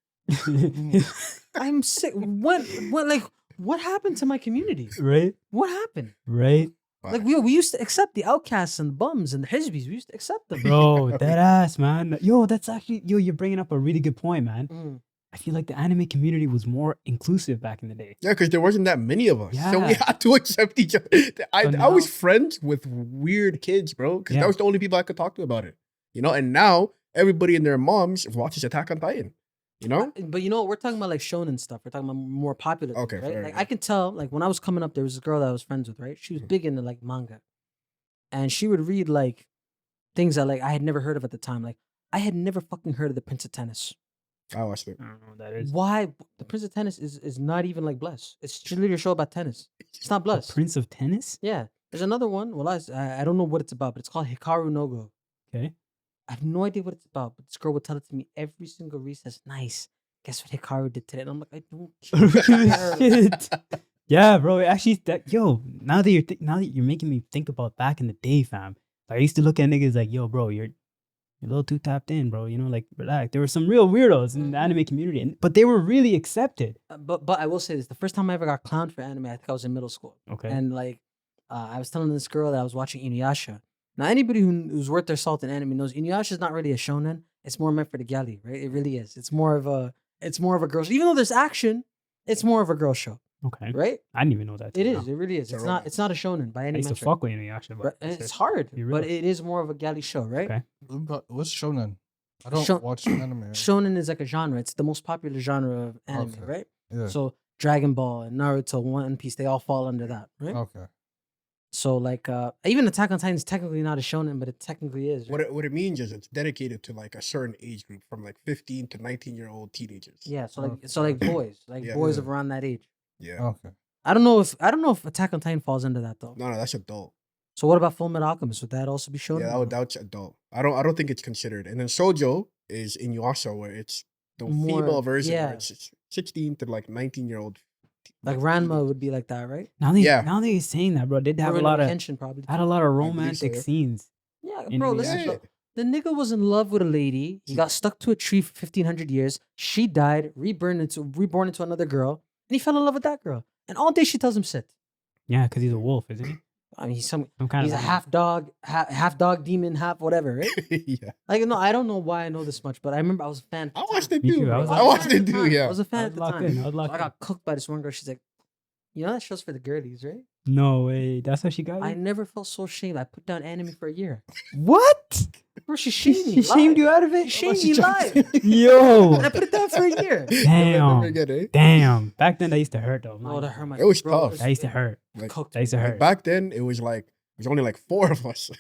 I'm sick. What happened to my community? right, What happened? right, Like we used to accept the outcasts and the bums and the hizbis. We used to accept them. bro. That ass, man. Yo, that's actually you're bringing up a really good point, man. Mm. I feel like the anime community was more inclusive back in the day. Yeah, because there wasn't that many of us, so we Yeah. had to accept each other. I now- was friends with weird kids, bro, because Yeah. that was the only people I could talk to about it. You know, and now everybody and their moms watches Attack on Titan. You know, But you know, we're talking about like shonen stuff. We're talking about more popular things, Okay, right? fair Like enough. I can tell, like when I was coming up, there was a girl that I was friends with, right? She was Mhm. big into like manga. And she would read like things that like I had never heard of at the time. Like I had never fucking heard of the Prince of Tennis. I watched it. I don't know what that is. Why the Prince of Tennis is not even like Bless. It's just literally a show about tennis. It's not The Bless. Prince of Tennis. Yeah. There's another one. Well, I don't know what it's about, but it's called Hikaru no Go. Okay. I have no idea what it's about, but this girl would tell it to me every single recess. Nice. Guess what Hikaru did today? And I'm like, I don't care. Shit. Yeah, bro. Actually, now that you're making me think about back in the day, fam. I used to look at niggas like, yo, bro, you're a little too tapped in, bro. You know, like relax. There were some real weirdos in the anime community, but they were really accepted. But I will say this: the first time I ever got clowned for anime, I think I was in middle school, Okay. and like I was telling this girl that I was watching Inuyasha. Now, anybody who's worth their salt in anime knows Inuyasha is not really a shonen. It's more meant for the galley, right? It really is. It's more of a girl show. Even though there's action, it's more of a girl show, Okay. right? I didn't even know that. It till is. now. It really is. It's a It's not a shonen by I any used to metric. fuck with Inuyasha, but But it's hard, Be but real. it is more of a galley show, right? Okay. What's shonen? I don't Shon- watch anime. Shonen is like a genre. It's the most popular genre of anime, Okay. right? Yeah. So Dragon Ball and Naruto, One Piece, they all fall under that, right? Okay. So like even Attack on Titan is technically not a shonen, but it technically is. Right? What it means is it's dedicated to like a certain age group from like 15 to 19-year-old teenagers. Yeah, so Okay. like boys, like Yeah. boys Yeah. of around that age. Yeah. Okay. I don't know if Attack on Titan falls under that though. No, that's adult. So what about Full Metal Alchemist? Would that also be shonen? Yeah, that's adult. I don't think it's considered. And then Shoujo is Inuyasha, where it's the More- female version, yeah. where it's 16 to like 19-year-old. Like Ranma would be like that, right? now Yeah. now that you're saying that, bro, did have a Rurouni lot of Kenshin probably. had a lot of believe so, romantic yeah. scenes. Yeah, in bro. the Listen, Yeah. bro, the nigga was in love with a lady. He got stuck to a tree for 1,500 years. She died, reborn into another girl, and he fell in love with that girl. And all day she tells him sit. Yeah, because he's a wolf, isn't he? I mean, he's kind he's a of half dog, half dog demon, half whatever, right? Yeah. Like, no, I don't know why I know this much, but I remember I was a fan. I watched it Me too, too, bro. I was I watched a fan it at the too, time. yeah. I was a fan I at was the locked time. in. I was So locked I in. got cooked by this one girl. She's like, you know that show's for the girlies, right? No way. That's how she got I you? never felt so ashamed. I put down anime for a year. What? Bro, she shamed me. She shamed live. you out of it? She shamed me live. Yo. And I put it down for a year. Never Damn. forget it. Damn. Back then, that used to hurt though. Oh, that hurt my. It was bro, tough. That used to hurt. Like, Cooked. That used to like, hurt. back then, it was only like 4 of us.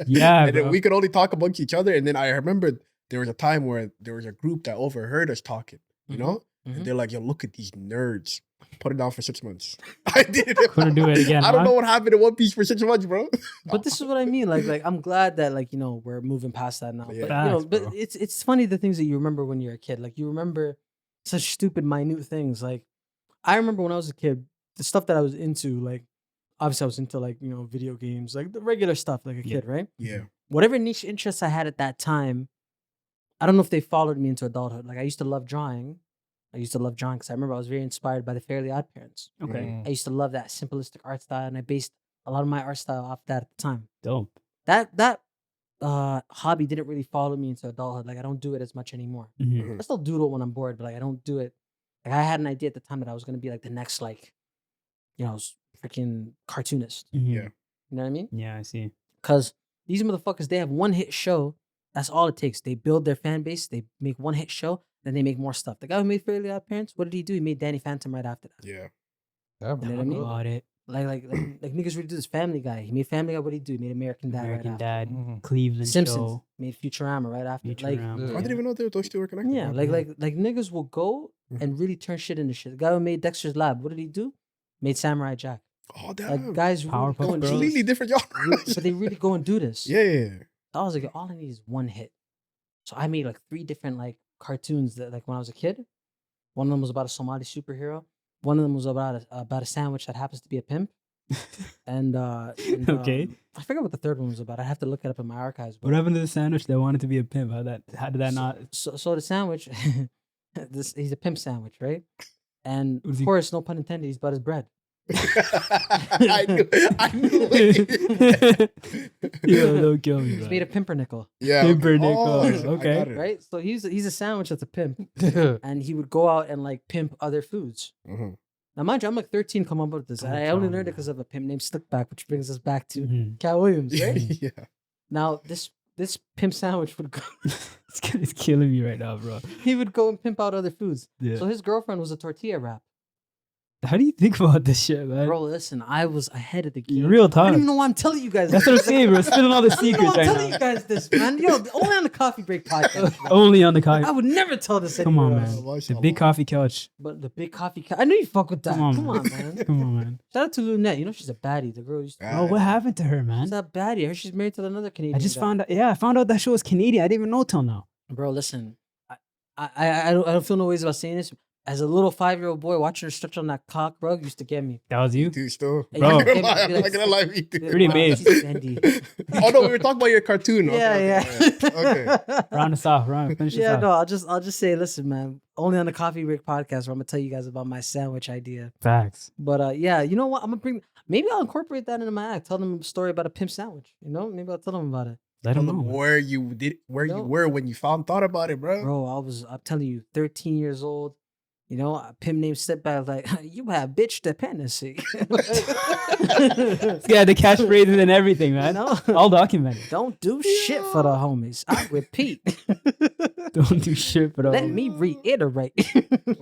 Yeah, and then bro. we could only talk amongst each other. And then I remember there was a time where there was a group that overheard us talking. You know, Mhm. and they're like, "Yo, look at these nerds." Put it down for 6 months. I did it. Couldn't do it again, I don't huh? know what happened in One Piece for 6 months, bro. But this is what I mean. Like I'm glad that we're moving past that now. Yeah. But Facts, but bro. it's funny the things that you remember when you're a kid. Like you remember such stupid, minute things. Like I remember when I was a kid, the stuff that I was into. Like obviously I was into video games, like the regular stuff, like a Yeah. kid, right? Yeah. Whatever niche interests I had at that time, I don't know if they followed me into adulthood. Like I used to love drawing. Because I remember I was very inspired by the Fairly Odd Parents. Okay. I used to love that simplistic art style, and I based a lot of my art style off that at the time. Dope. That hobby didn't really follow me into adulthood. Like I don't do it as much anymore. Mhm. I still doodle when I'm bored, but like I don't do it. Like I had an idea at the time that I was gonna be like the next freaking cartoonist. Mhm. Yeah. You know what I mean? Yeah, I see. Because these motherfuckers, they have one hit show. That's all it takes. They build their fan base. They make one hit show. Then they make more stuff. The guy who made Fairly Odd Parents, what did he do? He made Danny Phantom right after that. Yeah. Yeah, You know what I mean? Got it. Like niggas really do this. Family Guy. He made Family Guy. What did he do? He made American Dad American right Dad, Mhm. Cleveland Simpsons Show, made Futurama right after. Like, Futurama. I didn't even know those two were connected. yeah, like niggas will go Mhm. and really turn shit into shit. The guy who made Dexter's Lab, what did he do? Made Samurai Jack. Oh, damn. Like guys really Powerpuff go and do Girls. Completely this. different genres. But they really go and do this. Yeah, yeah, yeah. I was like, all I need is one hit. So I made like 3 different cartoons that when I was a kid. One of them was about a Somali superhero. One of them was about a sandwich that happens to be a pimp. And Okay. I forget what the third one was about. I have to look it up in my archives. But What happened to the sandwich that wanted to be a pimp? How did that not? So the sandwich, he's a pimp sandwich, right? And Was of he- course, no pun intended, he's about his bread. I knew it. Yo, don't kill me, He's bro. made of pimpernickel, Yeah. Pumpernickel, I okay. got it. right? So he's a sandwich that's a pimp, and he would go out and pimp other foods. Mhm. Now, mind you, I'm like 13, come up with this. Don't I only tell me, learned it because of a pimp named Slickback, which brings us back to Mhm. Cat Williams, right? Yeah. Now, this pimp sandwich would go, It's killing me right now, bro. he would go and pimp out other foods. Yeah. So his girlfriend was a tortilla wrap. How do you think about this shit, man? Bro, listen, I was ahead of the game. Real I talk. don't even know why I'm telling you guys. That's what I'm saying, bro. Spilling all the I don't know secrets why I'm right telling now. you guys this, man. Yo, only on the Coffee Break podcast. bro. Only on the I coffee. would never tell this Come on, anywhere man. else. The big coffee couch. But the big coffee, I knew you fuck with that. Come on, Come on, man. man. Come on, man. Shout out to Lunette. You know she's a baddie. The girl used to. Yeah. Oh, what happened to her, She's man? a baddie. I heard she's married to another Canadian. I just guy. found out. Yeah, I found out that show was Canadian. I didn't even know till now. Bro, listen. I don't feel no ways about saying this. As a little 5-year-old boy, watching her stretch on that cock rug used to get me. That was you? Dude, still. Hey, Bro. I'm not gonna Give me- lie. I'm be not like- gonna lie. Me too. Pretty Wow, amazed. she's bendy. Oh no, we were talking about your cartoon. Okay, Yeah, okay, yeah. Okay. Round us off. Finish Yeah, us no, off. I'll just say, listen, man. Only on the Coffee Break podcast where I'm gonna tell you guys about my sandwich idea. Facts. But yeah, you know what? I'm gonna bring. Maybe I'll incorporate that into my act. Tell them a story about a pimp sandwich. You know, maybe I'll tell them about it. Let them Tell know. them man. where you No. were when you thought about it, bro. Bro, I'm telling you, 13 years old. You know, a pimp named Stepback like, you have bitch dependency. Yeah, the catchphrases and everything, You man. know? All documented. Don't do shit for the homies. I repeat. Don't do shit, bro. Let me reiterate.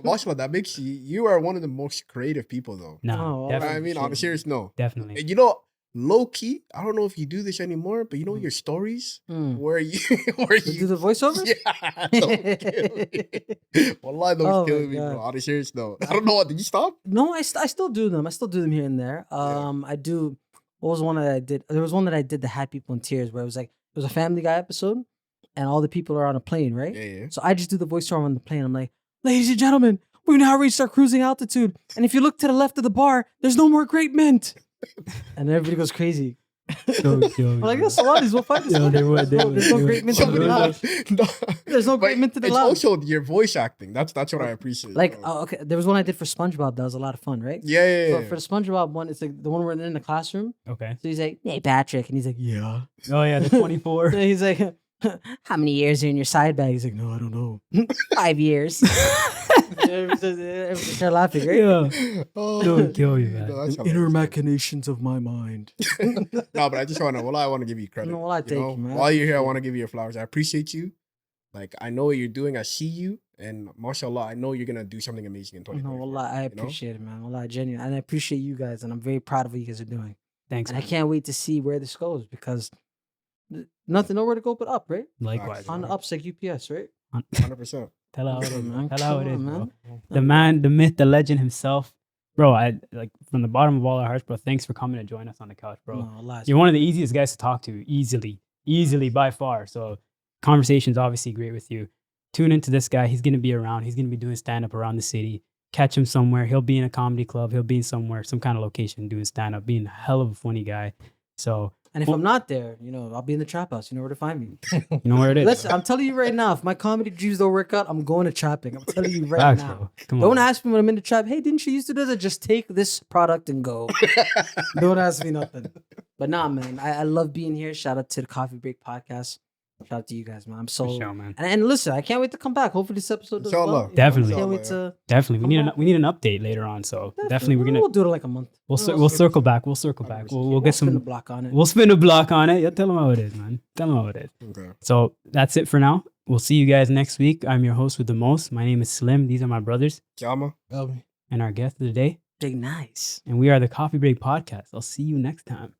Mashallah, that makes you are one of the most creative people, though. No, Oh, definitely. I mean, on a shit. serious note. Definitely. And you know, low key, I don't know if you do this anymore, but you know your stories Mm. where you You do the voiceover? yeah, those kill me. Wallah, those Oh my killing me, God. bro. On a serious note, I don't know what. Did you stop? No, I still do them. I still do them here and there. I do. What was one that I did? There was one that I did that had people in tears, where it was like it was a Family Guy episode, and all the people are on a plane, right? Yeah, yeah. So I just do the voiceover on the plane. I'm like, ladies and gentlemen, we've now reached our cruising altitude, and if you look to the left of the bar, there's no more grape mint. And everybody goes crazy. So I'm like, that's Somalis. We'll find this. Yo, they would. There's no great mint in the lounge. No, There's no but great mint in the it's lounge. also your voice acting. That's what I appreciate. Like, bro. okay, there was one I did for SpongeBob that was a lot of fun, right? yeah. So for the SpongeBob one, it's like the one where they're in the classroom. Okay. So he's like, "Hey, Patrick," and he's like, "Yeah." Oh yeah, the 24. And he's like, "How many years are in your side bag?" He's like, "No, I don't know. 5 years." Everyone start laughing, right? Yeah. Oh, Don't kill you, man. no, that's The hilarious, inner man. machinations of my mind. No, but I just want to. Well, I want to give you credit. No, well, I thank you, man. I While you're here, I appreciate want to give you your flowers. I appreciate you. Like I know what you're doing. I see you, and mashallah, I know you're gonna do something amazing in No, 2024. wallah, I know? appreciate it, man. Wallah, genuine. And I appreciate you guys, and I'm very proud of what you guys are doing. Thanks. And I man. can't wait to see where this goes because nowhere to go but up, right? Likewise. On the ups like UPS, right? 100%. Tell how it Come is, on, man. Tell how it come is, on, bro. man. The man, the myth, the legend himself. Bro, I like from the bottom of all our hearts, bro. Thanks for coming to join us on the couch, bro. No, Allah, You're one of the easiest guys to talk to, easily by far. So conversation's obviously great with you. Tune into this guy. He's gonna be around. He's gonna be doing stand up around the city. Catch him somewhere. He'll be in a comedy club. He'll be in somewhere, some kind of location doing stand up. Being a hell of a funny guy. So and if I'm not there, I'll be in the trap house. You know where to find me. you know where it is. Listen, I'm telling you right now, if my comedy dreams don't work out, I'm going to trapping. I'm telling you right Facts, now. bro. Come Don't on. ask me when I'm in the trap. Hey, didn't you used to do that? Just take this product and go. Don't ask me nothing. But nah, man, I love being here. Shout out to the Coffee Break Podcast. Shout out to you guys, man. I'm so For sure, man. and listen, I can't wait to come back. Hopefully this episode does well. Inshallah. Definitely. Can't wait Inshallah, to Definitely. Come back. We need an update later on. So definitely we're gonna we'll do it in like a month. we'll circle back. We'll circle back. We'll get spin the some. block on it. We'll spin a block on it. Yeah, tell them how it is, man. Tell them how it is. Okay. So that's it for now. We'll see you guys next week. I'm your host with the most. My name is Slim. These are my brothers Jama. Elby. and our guest of the day. Big nice. And we are the Coffee Break Podcast. I'll see you next time.